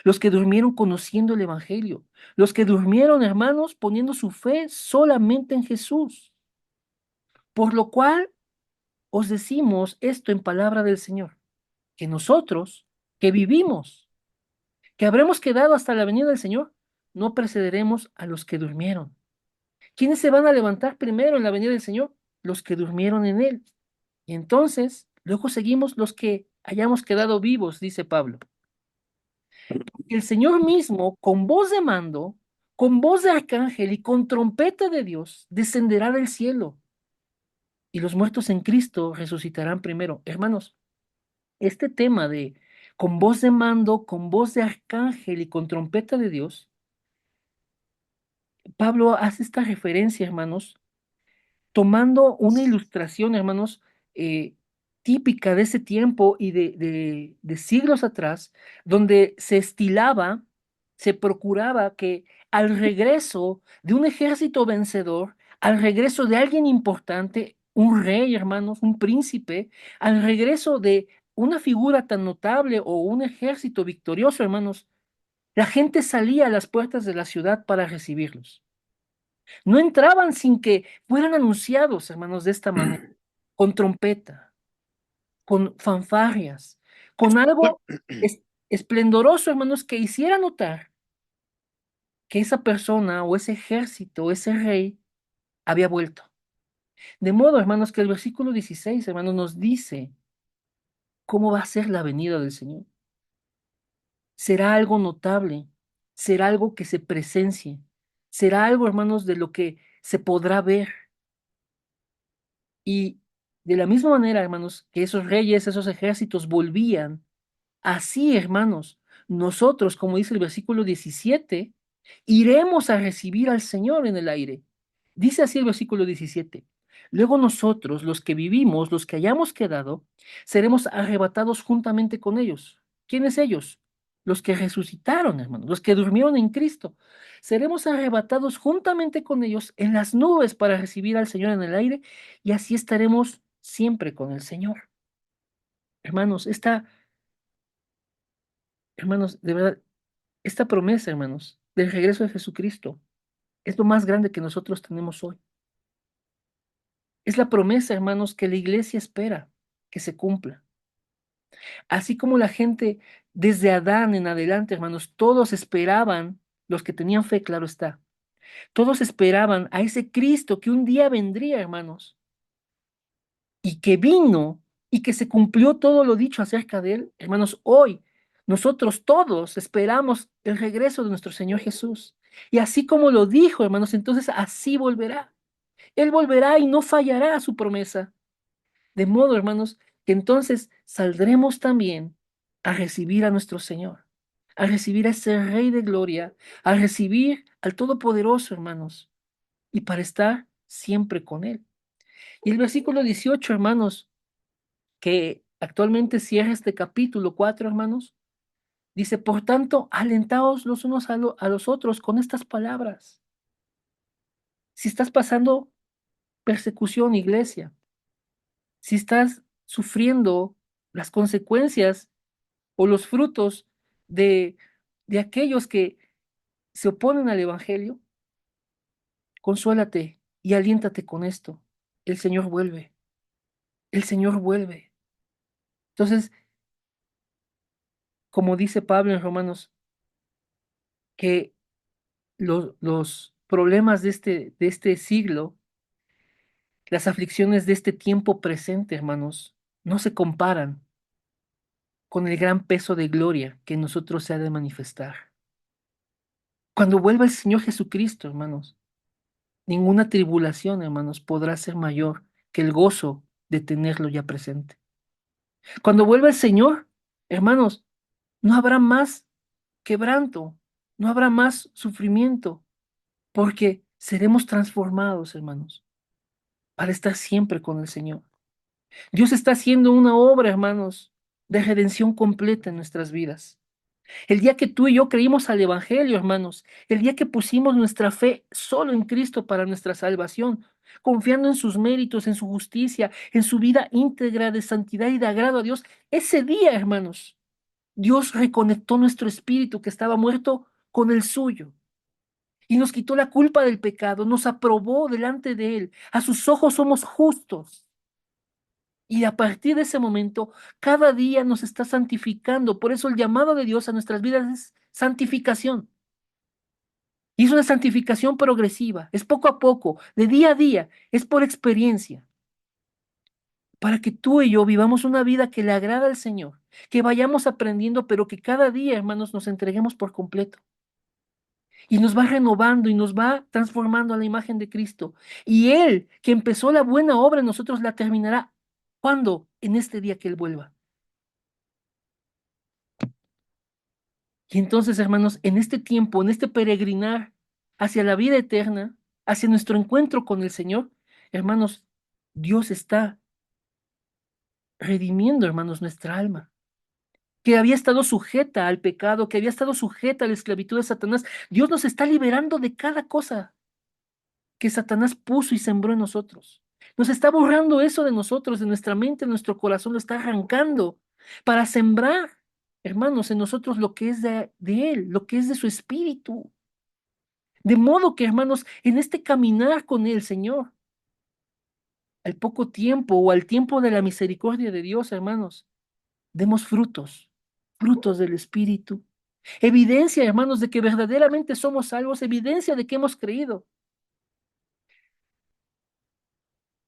los que durmieron conociendo el Evangelio, los que durmieron, hermanos, poniendo su fe solamente en Jesús. Por lo cual os decimos esto en palabra del Señor, que nosotros, que vivimos, que habremos quedado hasta la venida del Señor, no precederemos a los que durmieron. ¿Quiénes se van a levantar primero en la venida del Señor? Los que durmieron en Él. Y entonces, luego seguimos los que hayamos quedado vivos, dice Pablo. El Señor mismo, con voz de mando, con voz de arcángel y con trompeta de Dios, descenderá del cielo. Y los muertos en Cristo resucitarán primero. Hermanos, este tema de con voz de mando, con voz de arcángel y con trompeta de Dios, Pablo hace esta referencia, hermanos, tomando una ilustración, hermanos, eh, típica de ese tiempo y de siglos atrás, donde se estilaba, se procuraba que al regreso de un ejército vencedor, al regreso de alguien importante, un rey, hermanos, un príncipe, al regreso de una figura tan notable o un ejército victorioso, hermanos, la gente salía a las puertas de la ciudad para recibirlos. No entraban sin que fueran anunciados, hermanos, de esta manera, con trompeta, con fanfarrias, con algo esplendoroso, hermanos, que hiciera notar que esa persona o ese ejército o ese rey había vuelto. De modo, hermanos, que el versículo 16, hermanos, nos dice cómo va a ser la venida del Señor. Será algo notable, será algo que se presencie, será algo, hermanos, de lo que se podrá ver. Y de la misma manera, hermanos, que esos reyes, esos ejércitos volvían, así, hermanos, nosotros, como dice el versículo 17, iremos a recibir al Señor en el aire. Dice así el versículo 17. Luego nosotros, los que vivimos, los que hayamos quedado, seremos arrebatados juntamente con ellos. ¿Quiénes ellos? Los que resucitaron, hermanos, los que durmieron en Cristo. Seremos arrebatados juntamente con ellos en las nubes para recibir al Señor en el aire y así estaremos siempre con el Señor. Hermanos, hermanos, de verdad, esta promesa, hermanos, del regreso de Jesucristo es lo más grande que nosotros tenemos hoy. Es la promesa, hermanos, que la iglesia espera que se cumpla. Así como la gente desde Adán en adelante, hermanos, todos esperaban, los que tenían fe, claro está, todos esperaban a ese Cristo que un día vendría, hermanos, y que vino y que se cumplió todo lo dicho acerca de él. Hermanos, hoy nosotros todos esperamos el regreso de nuestro Señor Jesús. Y así como lo dijo, hermanos, entonces así volverá. Él volverá y no fallará a su promesa. De modo, hermanos, que entonces saldremos también a recibir a nuestro Señor, a recibir a ese Rey de Gloria, a recibir al Todopoderoso, hermanos, y para estar siempre con Él. Y el versículo 18, hermanos, que actualmente cierra este capítulo 4, hermanos, dice, por tanto, alentaos los unos a los otros con estas palabras. Si estás pasando persecución, iglesia, si estás sufriendo las consecuencias o los frutos de, de aquellos que se oponen al Evangelio, consuélate y aliéntate con esto. El Señor vuelve, el Señor vuelve. Entonces, como dice Pablo en Romanos, que los problemas de este siglo, las aflicciones de este tiempo presente, hermanos, no se comparan con el gran peso de gloria que en nosotros se ha de manifestar. Cuando vuelva el Señor Jesucristo, hermanos, ninguna tribulación, hermanos, podrá ser mayor que el gozo de tenerlo ya presente. Cuando vuelva el Señor, hermanos, no habrá más quebranto, no habrá más sufrimiento, porque seremos transformados, hermanos, para estar siempre con el Señor. Dios está haciendo una obra, hermanos, de redención completa en nuestras vidas. El día que tú y yo creímos al Evangelio, hermanos, el día que pusimos nuestra fe solo en Cristo para nuestra salvación, confiando en sus méritos, en su justicia, en su vida íntegra de santidad y de agrado a Dios, ese día, hermanos, Dios reconectó nuestro espíritu que estaba muerto con el suyo y nos quitó la culpa del pecado, nos aprobó delante de Él. A sus ojos somos justos. Y a partir de ese momento, cada día nos está santificando. Por eso el llamado de Dios a nuestras vidas es santificación. Y es una santificación progresiva, es poco a poco, de día a día, es por experiencia, para que tú y yo vivamos una vida que le agrada al Señor, que vayamos aprendiendo, pero que cada día, hermanos, nos entreguemos por completo. Y nos va renovando y nos va transformando a la imagen de Cristo. Y Él, que empezó la buena obra en nosotros, la terminará. ¿Cuándo? En este día que Él vuelva. Y entonces, hermanos, en este tiempo, en este peregrinar hacia la vida eterna, hacia nuestro encuentro con el Señor, hermanos, Dios está redimiendo, hermanos, nuestra alma, que había estado sujeta al pecado, que había estado sujeta a la esclavitud de Satanás. Dios nos está liberando de cada cosa que Satanás puso y sembró en nosotros. Nos está borrando eso de nosotros, de nuestra mente, de nuestro corazón, lo está arrancando para sembrar, hermanos, en nosotros lo que es de Él, lo que es de su espíritu. De modo que, hermanos, en este caminar con el Señor, al poco tiempo o al tiempo de la misericordia de Dios, hermanos, demos frutos, frutos del Espíritu. Evidencia, hermanos, de que verdaderamente somos salvos, evidencia de que hemos creído.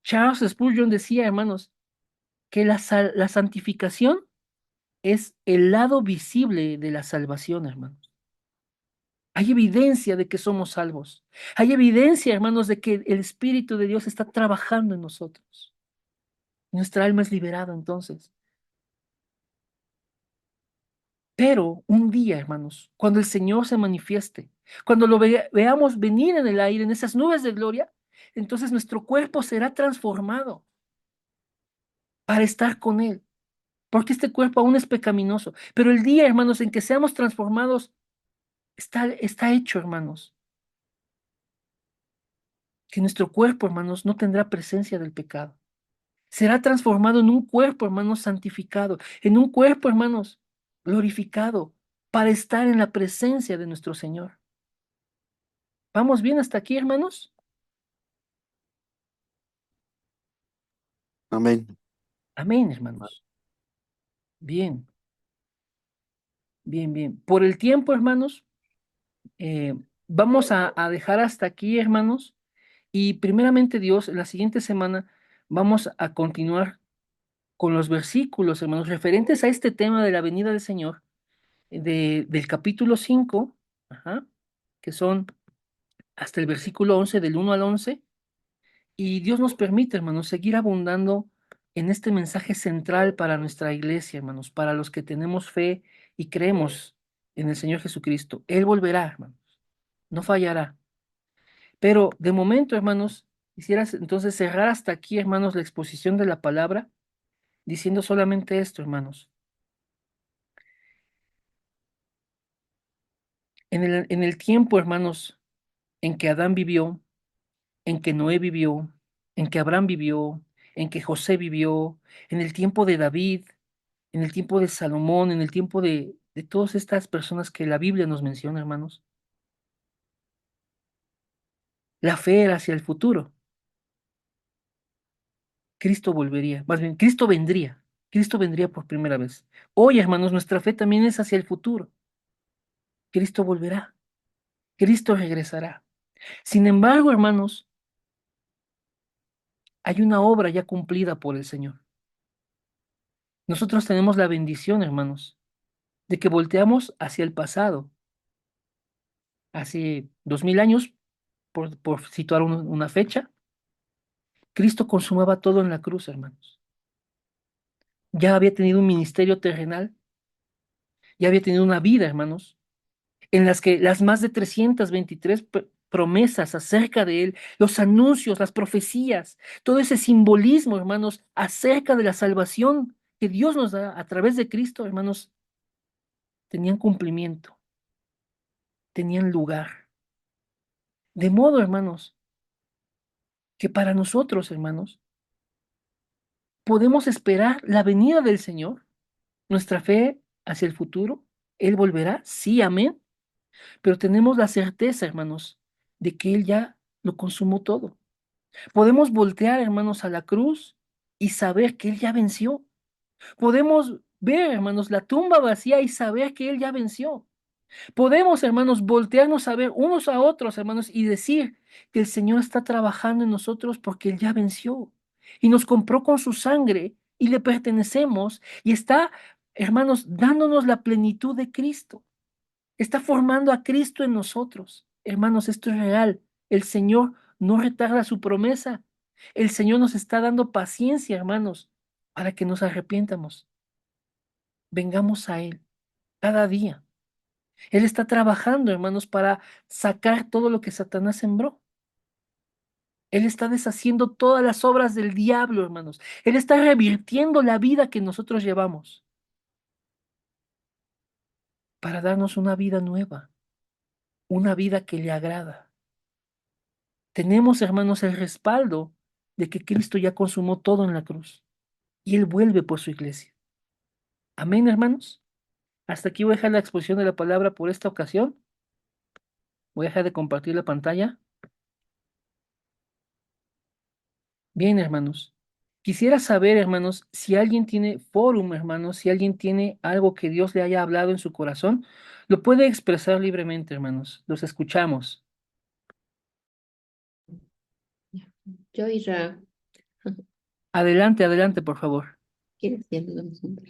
Charles Spurgeon decía, hermanos, que la santificación es el lado visible de la salvación, hermanos. Hay evidencia de que somos salvos. Hay evidencia, hermanos, de que el Espíritu de Dios está trabajando en nosotros. Nuestra alma es liberada entonces. Pero un día, hermanos, cuando el Señor se manifieste, cuando lo veamos venir en el aire, en esas nubes de gloria, entonces nuestro cuerpo será transformado para estar con Él, porque este cuerpo aún es pecaminoso. Pero el día, hermanos, en que seamos transformados, está hecho, hermanos, que nuestro cuerpo, hermanos, no tendrá presencia del pecado. Será transformado en un cuerpo, hermanos, santificado, en un cuerpo, hermanos, glorificado, para estar en la presencia de nuestro Señor. ¿Vamos bien hasta aquí, hermanos?
Amén.
Amén, hermanos. Bien, bien, bien. Por el tiempo, hermanos, eh, vamos a dejar hasta aquí, hermanos. Y primeramente, Dios, la siguiente semana vamos a continuar con los versículos, hermanos, referentes a este tema de la venida del Señor, del capítulo 5, ajá, que son hasta el versículo 11, del 1 al 11. Y Dios nos permite, hermanos, seguir abundando en este mensaje central para nuestra iglesia, hermanos, para los que tenemos fe y creemos en el Señor Jesucristo. Él volverá, hermanos, no fallará. Pero de momento, hermanos, quisiera entonces cerrar hasta aquí, hermanos, la exposición de la palabra, diciendo solamente esto, hermanos. En el tiempo, hermanos, en que Adán vivió, en que Noé vivió, en que Abraham vivió, en que José vivió, en el tiempo de David, en el tiempo de Salomón, en el tiempo de todas estas personas que la Biblia nos menciona, hermanos, la fe era hacia el futuro. Cristo volvería, más bien, Cristo vendría. Cristo vendría por primera vez. Hoy, hermanos, nuestra fe también es hacia el futuro. Cristo volverá. Cristo regresará. Sin embargo, hermanos, hay una obra ya cumplida por el Señor. Nosotros tenemos la bendición, hermanos, de que volteamos hacia el pasado, hace 2000 años, por situar una fecha. Cristo consumaba todo en la cruz, hermanos. Ya había tenido un ministerio terrenal, ya había tenido una vida, hermanos, en las que las más de 323 promesas acerca de él, los anuncios, las profecías, todo ese simbolismo, hermanos, acerca de la salvación que Dios nos da a través de Cristo, hermanos, tenían cumplimiento, tenían lugar. De modo, hermanos, que para nosotros, hermanos, podemos esperar la venida del Señor, nuestra fe hacia el futuro. Él volverá, sí, amén, pero tenemos la certeza, hermanos, de que Él ya lo consumó todo. Podemos voltear, hermanos, a la cruz y saber que Él ya venció. Podemos ver, hermanos, la tumba vacía y saber que Él ya venció. Podemos, hermanos, voltearnos a ver unos a otros, hermanos, y decir que el Señor está trabajando en nosotros porque Él ya venció y nos compró con su sangre y le pertenecemos y está, hermanos, dándonos la plenitud de Cristo. Está formando a Cristo en nosotros. Hermanos, esto es real. El Señor no retarda su promesa. El Señor nos está dando paciencia, hermanos, para que nos arrepientamos. Vengamos a Él cada día. Él está trabajando, hermanos, para sacar todo lo que Satanás sembró. Él está deshaciendo todas las obras del diablo, hermanos. Él está revirtiendo la vida que nosotros llevamos para darnos una vida nueva, una vida que le agrada. Tenemos, hermanos, el respaldo de que Cristo ya consumó todo en la cruz y Él vuelve por su iglesia. Amén, hermanos. Hasta aquí voy a dejar la exposición de la palabra por esta ocasión. Voy a dejar de compartir la pantalla. Bien, hermanos. Quisiera saber, hermanos, si alguien tiene fórum, hermanos, si alguien tiene algo que Dios le haya hablado en su corazón, lo puede expresar libremente, hermanos. Los escuchamos.
Yo, Isra,
Adelante, adelante, por favor.
¿quieres que nos vamos juntos?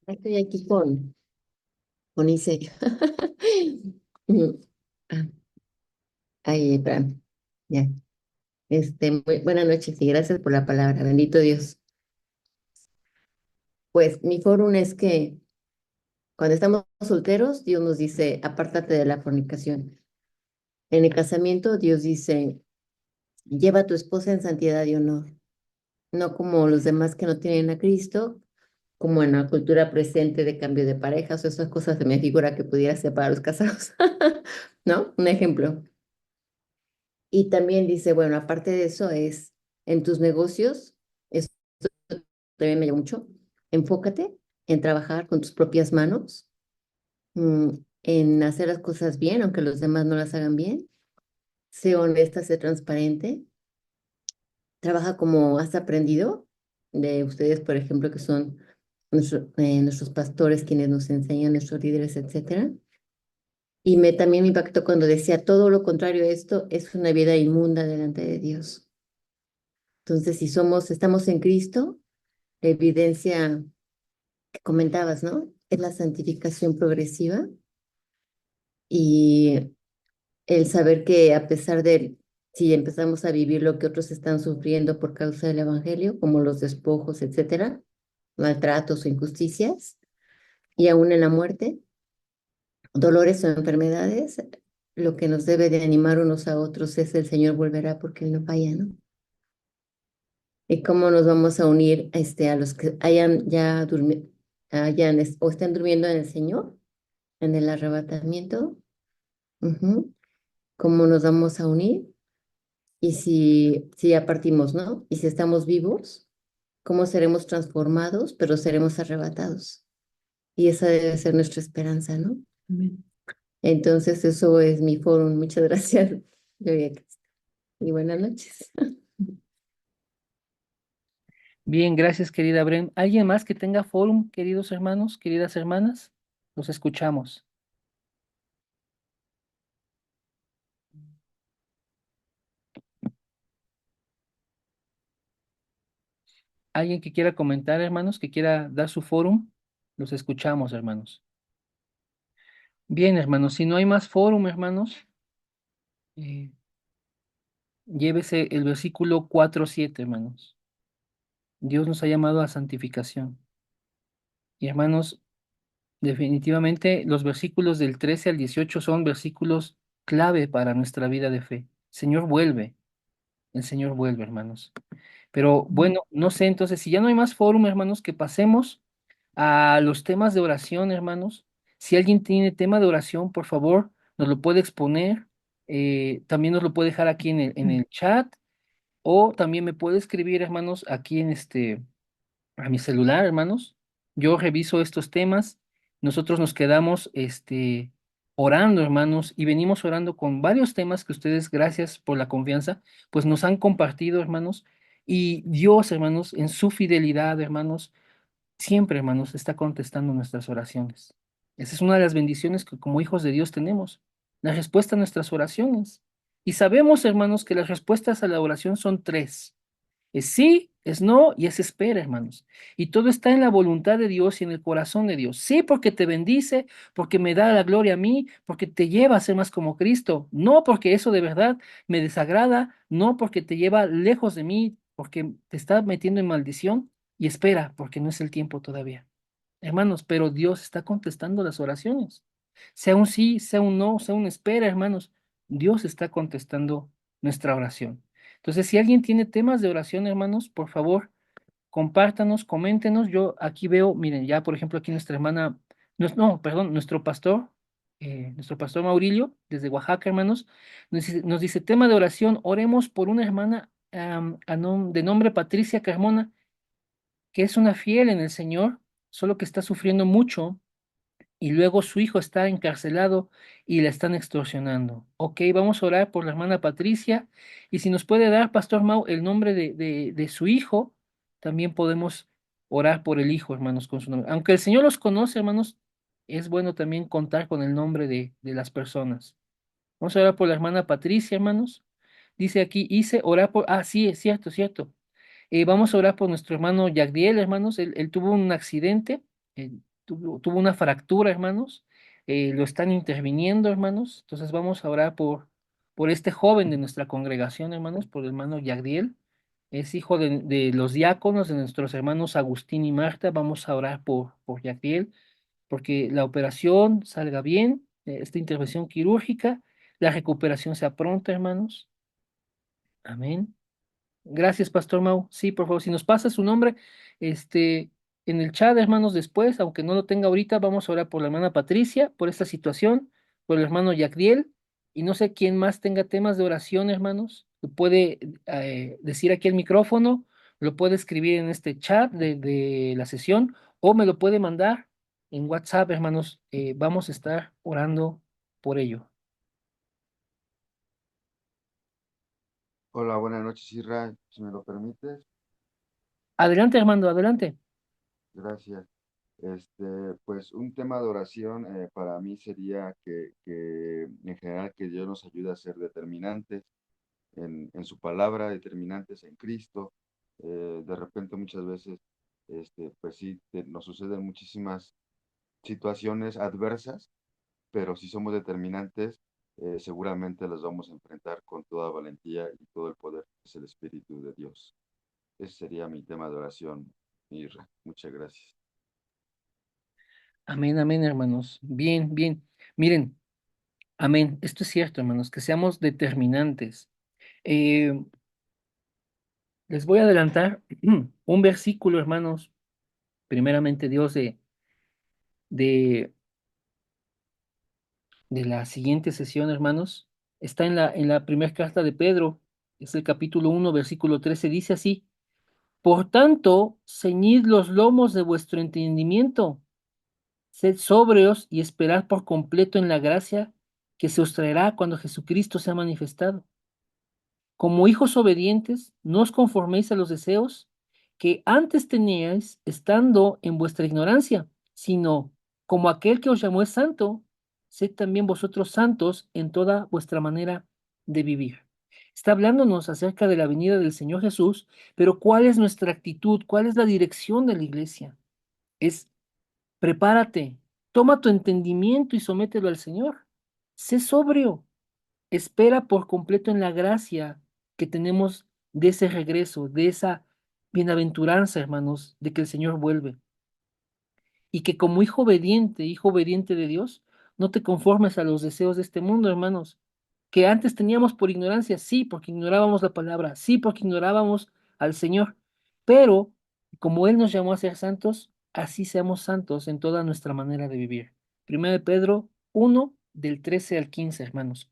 Estoy aquí con Ise. Ah, Ay, Abraham. Ya. Buenas noches y gracias por la palabra. Bendito Dios. Pues mi fórum es que cuando estamos solteros, Dios nos dice, apártate de la fornicación. En el casamiento, Dios dice, lleva a tu esposa en santidad y honor, no como los demás que no tienen a Cristo, como en la cultura presente de cambio de parejas o esas cosas se me figura que pudiera ser para los casados, ¿no? Un ejemplo. Y también dice, bueno, aparte de eso es en tus negocios, esto también me llama mucho, enfócate en trabajar con tus propias manos, mm, en hacer las cosas bien, aunque los demás no las hagan bien, sé honesta, sé transparente, trabaja como has aprendido de ustedes, por ejemplo, que son nuestros pastores, quienes nos enseñan, nuestros líderes, etcétera. Y también me impactó cuando decía todo lo contrario a esto es una vida inmunda delante de Dios. Entonces, si estamos en Cristo, la evidencia que comentabas, ¿no? Es la santificación progresiva y el saber que a pesar de si empezamos a vivir lo que otros están sufriendo por causa del evangelio, como los despojos, etcétera, maltratos o injusticias, y aún en la muerte, dolores o enfermedades, lo que nos debe de animar unos a otros es el Señor volverá porque Él no falla, ¿no? Y cómo nos vamos a unir a los que hayan ya o estén durmiendo en el Señor, en el arrebatamiento. Ujú. Cómo nos vamos a unir y si ya partimos, ¿no? Y si estamos vivos, cómo seremos transformados, pero seremos arrebatados. Y esa debe ser nuestra esperanza, ¿no? Amén. Entonces, eso es mi foro. Muchas gracias, Gloria a Cristo. Y buenas noches.
Bien, gracias, querida Bren. ¿Alguien más que tenga fórum, queridos hermanos, queridas hermanas? Los escuchamos. ¿Alguien que quiera comentar, hermanos, que quiera dar su fórum? Los escuchamos, hermanos. Bien, hermanos, si no hay más fórum, hermanos, eh, llévese el versículo 4:7, hermanos. Dios nos ha llamado a santificación. Y hermanos, definitivamente los versículos del 13 al 18 son versículos clave para nuestra vida de fe. El Señor vuelve, hermanos. Pero bueno, no sé, entonces, si ya no hay más fórum, hermanos, que pasemos a los temas de oración, hermanos. Si alguien tiene tema de oración, por favor, nos lo puede exponer. También nos lo puede dejar aquí en el chat o también me puede escribir, hermanos, aquí a mi celular, hermanos. Yo reviso estos temas. Nosotros nos quedamos, orando, hermanos, y venimos orando con varios temas que ustedes, gracias por la confianza, pues nos han compartido, hermanos. Y Dios, hermanos, en su fidelidad, hermanos, siempre, hermanos, está contestando nuestras oraciones. Esa es una de las bendiciones que como hijos de Dios tenemos, la respuesta a nuestras oraciones. Y sabemos, hermanos, que las respuestas a la oración son tres. Es sí, es no y es espera, hermanos. Y todo está en la voluntad de Dios y en el corazón de Dios. Sí, porque te bendice, porque me da la gloria a mí, porque te lleva a ser más como Cristo. No porque eso de verdad me desagrada, no porque te lleva lejos de mí, porque te está metiendo en maldición. Y espera, porque no es el tiempo todavía. Hermanos, pero Dios está contestando las oraciones. Sea un sí, sea un no, sea un espera, hermanos. Dios está contestando nuestra oración. Entonces, si alguien tiene temas de oración, hermanos, por favor, compártanos, coméntenos. Yo aquí veo, miren, ya por ejemplo, aquí nuestra hermana, no, perdón, nuestro pastor Maurilio, desde Oaxaca, hermanos, nos dice, tema de oración, oremos por una hermana de nombre Patricia Carmona, que es una fiel en el Señor, solo que está sufriendo mucho y luego su hijo está encarcelado y la están extorsionando. Ok, vamos a orar por la hermana Patricia y si nos puede dar, Pastor Mau, el nombre de su hijo, también podemos orar por el hijo, hermanos, con su nombre. Aunque el Señor los conoce, hermanos, es bueno también contar con el nombre de las personas. Vamos a orar por la hermana Patricia, hermanos. Dice aquí, hice orar por, sí, es cierto, cierto. Vamos a orar por nuestro hermano Yagdiel, hermanos. Él tuvo un accidente, tuvo una fractura, hermanos. Lo están interviniendo, hermanos. Entonces vamos a orar por este joven de nuestra congregación, hermanos, por el hermano Yagdiel. Es hijo de los diáconos, de nuestros hermanos Agustín y Marta. Vamos a orar por Yagdiel, porque la operación salga bien, esta intervención quirúrgica, la recuperación sea pronta, hermanos. Amén. Gracias, Pastor Mau. Sí, por favor, si nos pasa su nombre, este, en el chat, hermanos, después, aunque no lo tenga ahorita, vamos a orar por la hermana Patricia, por esta situación, por el hermano Yacdiel, y no sé quién más tenga temas de oración, hermanos, lo puede decir aquí el micrófono, lo puede escribir en este chat de la sesión, o me lo puede mandar en WhatsApp, hermanos. Vamos a estar orando por ello.
Hola, buenas noches, Isra. Si me lo permites,
Adelante, hermano, adelante.
gracias. Pues un tema de oración para mí sería que en general que Dios nos ayude a ser determinantes en su palabra, determinantes en Cristo. De repente muchas veces, pues sí, nos suceden muchísimas situaciones adversas, pero si somos determinantes, seguramente las vamos a enfrentar con toda valentía y todo el poder que es el Espíritu de Dios. Ese sería mi tema de oración, Irra. Muchas gracias.
Amén, amén, hermanos. Bien, bien. Miren. Amén. Esto es cierto, hermanos, que seamos determinantes. Eh, Les voy a adelantar un versículo, hermanos, primeramente Dios de, de la siguiente sesión, hermanos. Está en la primera carta de Pedro, es el capítulo 1, versículo 13, dice así, por tanto, ceñid los lomos de vuestro entendimiento, sed sobrios y esperad por completo en la gracia que se os traerá cuando Jesucristo sea manifestado. Como hijos obedientes, no os conforméis a los deseos que antes teníais estando en vuestra ignorancia, sino como aquel que os llamó es santo, sed también vosotros santos en toda vuestra manera de vivir. Está hablándonos acerca de la venida del Señor Jesús, pero ¿cuál es nuestra actitud? ¿Cuál es la dirección de la iglesia? Es prepárate, toma tu entendimiento y somételo al Señor. Sé sobrio, espera por completo en la gracia que tenemos de ese regreso, de esa bienaventuranza, hermanos, de que el Señor vuelve. Y que como hijo obediente de Dios, no te conformes a los deseos de este mundo, hermanos, que antes teníamos por ignorancia, sí, porque ignorábamos la palabra, sí, porque ignorábamos al Señor, pero como Él nos llamó a ser santos, así seamos santos en toda nuestra manera de vivir. Primero de Pedro 1, del 13 al 15, hermanos.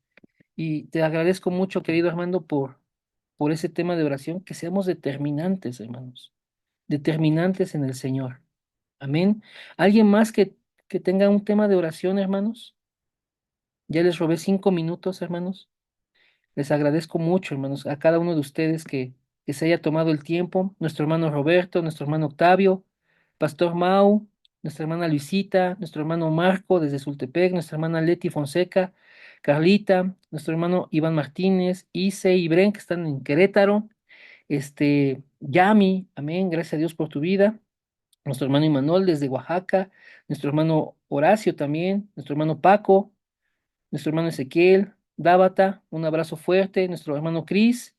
Y te agradezco mucho, querido Armando, por ese tema de oración, que seamos determinantes, hermanos, determinantes en el Señor. Amén. ¿Alguien más que tenga un tema de oración, hermanos? Ya les robé 5 minutos, hermanos. Les agradezco mucho, hermanos, a cada uno de ustedes que se haya tomado el tiempo. Nuestro hermano Roberto, nuestro hermano Octavio, Pastor Mau, nuestra hermana Luisita, nuestro hermano Marco desde Sultepec, nuestra hermana Leti Fonseca, Carlita, nuestro hermano Iván Martínez, Ise y Bren, que están en Querétaro. Yami, amén, gracias a Dios por tu vida. Nuestro hermano Imanol desde Oaxaca, nuestro hermano Horacio también, nuestro hermano Paco, nuestro hermano Ezequiel, Dábata, un abrazo fuerte, nuestro hermano Cris,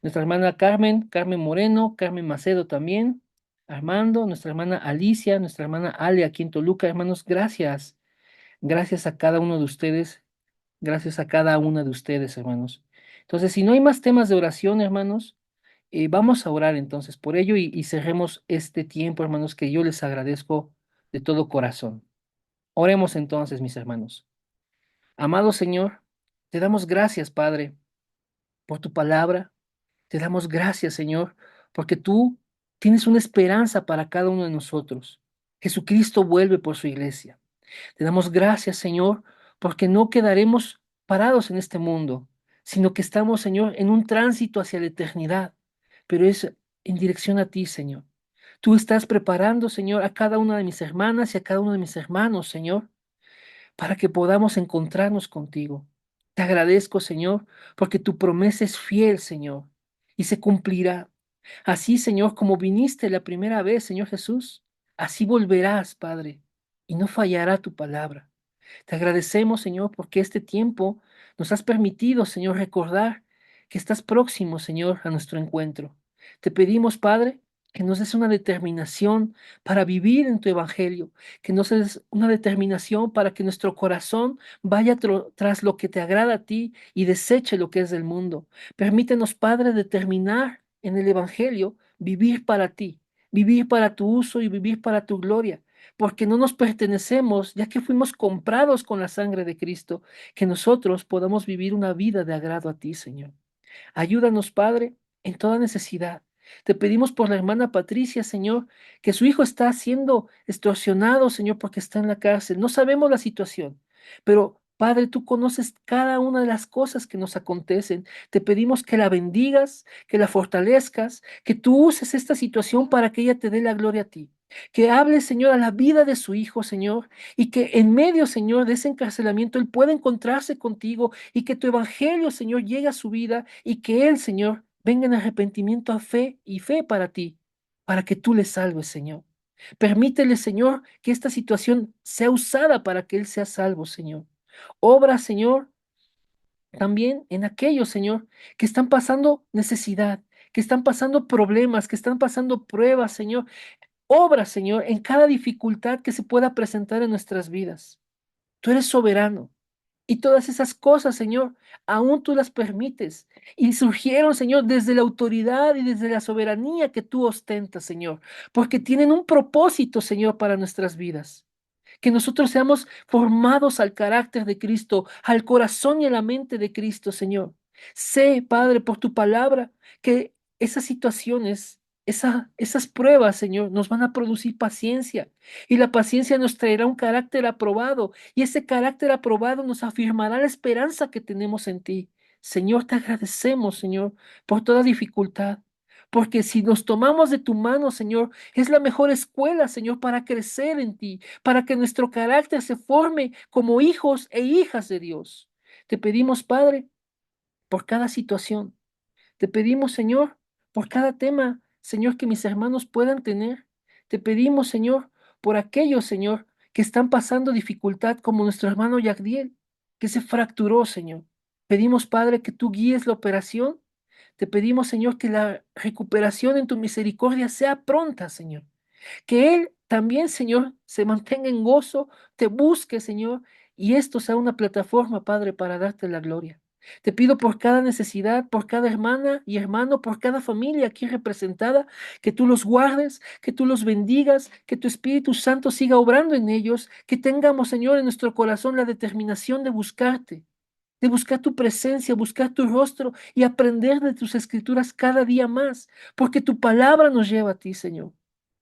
nuestra hermana Carmen, Carmen Moreno, Carmen Macedo también, Armando, nuestra hermana Alicia, nuestra hermana Ale aquí en Toluca, hermanos, gracias, gracias a cada uno de ustedes, gracias a cada una de ustedes, hermanos. Entonces, si no hay más temas de oración, hermanos, vamos a orar entonces por ello y cerremos este tiempo, hermanos, que yo les agradezco de todo corazón. Oremos entonces, mis hermanos. Amado Señor, te damos gracias, Padre, por tu palabra. Te damos gracias, Señor, porque tú tienes una esperanza para cada uno de nosotros. Jesucristo vuelve por su iglesia. Te damos gracias, Señor, porque no quedaremos parados en este mundo, sino que estamos, Señor, en un tránsito hacia la eternidad, pero es en dirección a ti, Señor. Tú estás preparando, Señor, a cada una de mis hermanas y a cada uno de mis hermanos, Señor, para que podamos encontrarnos contigo. Te agradezco, Señor, porque tu promesa es fiel, Señor, y se cumplirá. Así, Señor, como viniste la primera vez, Señor Jesús, así volverás, Padre, y no fallará tu palabra. Te agradecemos, Señor, porque este tiempo nos has permitido, Señor, recordar que estás próximo, Señor, a nuestro encuentro. Te pedimos, Padre, que nos des una determinación para vivir en tu evangelio, que nos des una determinación para que nuestro corazón vaya tras lo que te agrada a ti y deseche lo que es del mundo. Permítenos, Padre, determinar en el evangelio vivir para ti, vivir para tu uso y vivir para tu gloria porque no nos pertenecemos, ya que fuimos comprados con la sangre de Cristo, que nosotros podamos vivir una vida de agrado a ti, Señor. Ayúdanos, Padre, en toda necesidad. Te pedimos por la hermana Patricia, Señor, que su hijo está siendo extorsionado, Señor, porque está en la cárcel. No sabemos la situación, pero Padre, tú conoces cada una de las cosas que nos acontecen. Te pedimos que la bendigas, que la fortalezcas, que tú uses esta situación para que ella te dé la gloria a ti. Que hable, Señor, a la vida de su hijo, Señor, y que en medio, Señor, de ese encarcelamiento él pueda encontrarse contigo y que tu evangelio, Señor, llegue a su vida y que él, Señor, venga en arrepentimiento a fe y fe para ti, para que tú le salves, Señor. Permítele, Señor, que esta situación sea usada para que él sea salvo, Señor. Obra, Señor, también en aquellos, Señor, que están pasando necesidad, que están pasando problemas, que están pasando pruebas, Señor. Obra, Señor, en cada dificultad que se pueda presentar en nuestras vidas. Tú eres soberano. Y todas esas cosas, Señor, aún tú las permites. Y surgieron, Señor, desde la autoridad y desde la soberanía que tú ostentas, Señor, porque tienen un propósito, Señor, para nuestras vidas. Que nosotros seamos formados al carácter de Cristo, al corazón y a la mente de Cristo, Señor. Sé, Padre, por tu palabra, que esas situaciones, esas pruebas, Señor, nos van a producir paciencia. Y la paciencia nos traerá un carácter aprobado. Y ese carácter aprobado nos afirmará la esperanza que tenemos en ti. Señor, te agradecemos, Señor, por toda dificultad. Porque si nos tomamos de tu mano, Señor, es la mejor escuela, Señor, para crecer en ti, para que nuestro carácter se forme como hijos e hijas de Dios. Te pedimos, Padre, por cada situación. Te pedimos, Señor, por cada tema, Señor, que mis hermanos puedan tener. Te pedimos, Señor, por aquellos, Señor, que están pasando dificultad, como nuestro hermano Yagdiel, que se fracturó, Señor. Pedimos, Padre, que tú guíes la operación. Te pedimos, Señor, que la recuperación en tu misericordia sea pronta, Señor. Que Él también, Señor, se mantenga en gozo, te busque, Señor, y esto sea una plataforma, Padre, para darte la gloria. Te pido por cada necesidad, por cada hermana y hermano, por cada familia aquí representada, que tú los guardes, que tú los bendigas, que tu Espíritu Santo siga obrando en ellos, que tengamos, Señor, en nuestro corazón la determinación de buscarte, de buscar tu presencia, buscar tu rostro y aprender de tus escrituras cada día más, porque tu palabra nos lleva a ti, Señor.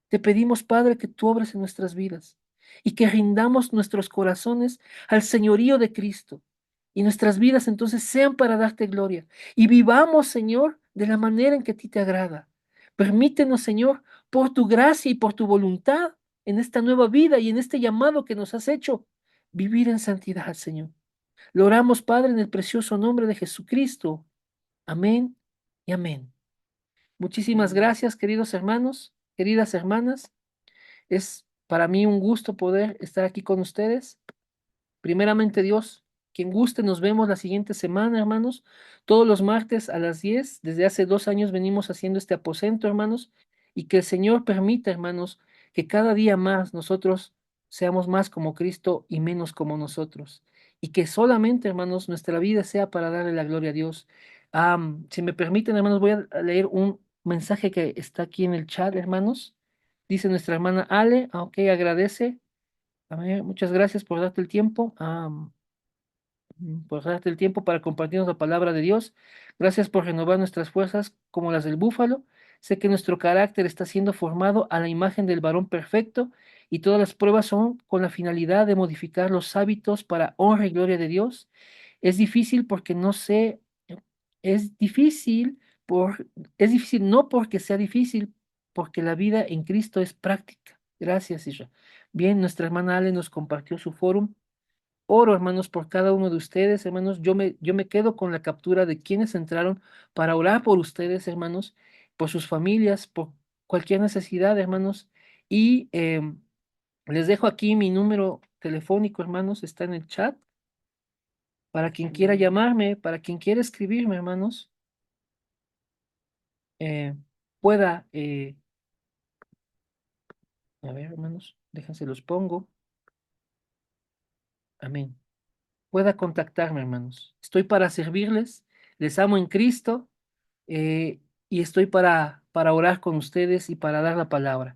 Te pedimos, Padre, que tú obres en nuestras vidas y que rindamos nuestros corazones al señorío de Cristo y nuestras vidas entonces sean para darte gloria y vivamos, Señor, de la manera en que a ti te agrada. Permítenos, Señor, por tu gracia y por tu voluntad en esta nueva vida y en este llamado que nos has hecho, vivir en santidad, Señor. Lo oramos, Padre, en el precioso nombre de Jesucristo. Amén y amén. Muchísimas gracias, queridos hermanos, queridas hermanas. Es para mí un gusto poder estar aquí con ustedes. Primeramente Dios, quien guste, nos vemos la siguiente semana, hermanos. Todos los martes a las 10. Desde hace 2 años venimos haciendo este aposento, hermanos. Y que el Señor permita, hermanos, que cada día más nosotros seamos más como Cristo y menos como nosotros. Y que solamente, hermanos, nuestra vida sea para darle la gloria a Dios. Si me permiten, hermanos, voy a leer un mensaje que está aquí en el chat, hermanos. Dice nuestra hermana Ale, ok, agradece. A ver, muchas gracias por darte el tiempo, por darte el tiempo para compartirnos la palabra de Dios. Gracias por renovar nuestras fuerzas como las del búfalo. Sé que nuestro carácter está siendo formado a la imagen del varón perfecto y todas las pruebas son con la finalidad de modificar los hábitos para honra y gloria de Dios. Es difícil porque no sé, es difícil es difícil no porque sea difícil, porque la vida en Cristo es práctica. Gracias, Isra. Bien, nuestra hermana Ale nos compartió su fórum. Oro, hermanos, por cada uno de ustedes, hermanos. Yo me quedo con la captura de quienes entraron para orar por ustedes, hermanos, por sus familias, por cualquier necesidad, hermanos. Y les dejo aquí mi número telefónico, hermanos, está en el chat. Para quien quiera llamarme, para quien quiera escribirme, hermanos, eh, pueda, a ver, hermanos, déjense los pongo. Amén. Pueda contactarme, hermanos. Estoy para servirles. Les amo en Cristo. Y estoy para orar con ustedes y para dar la palabra.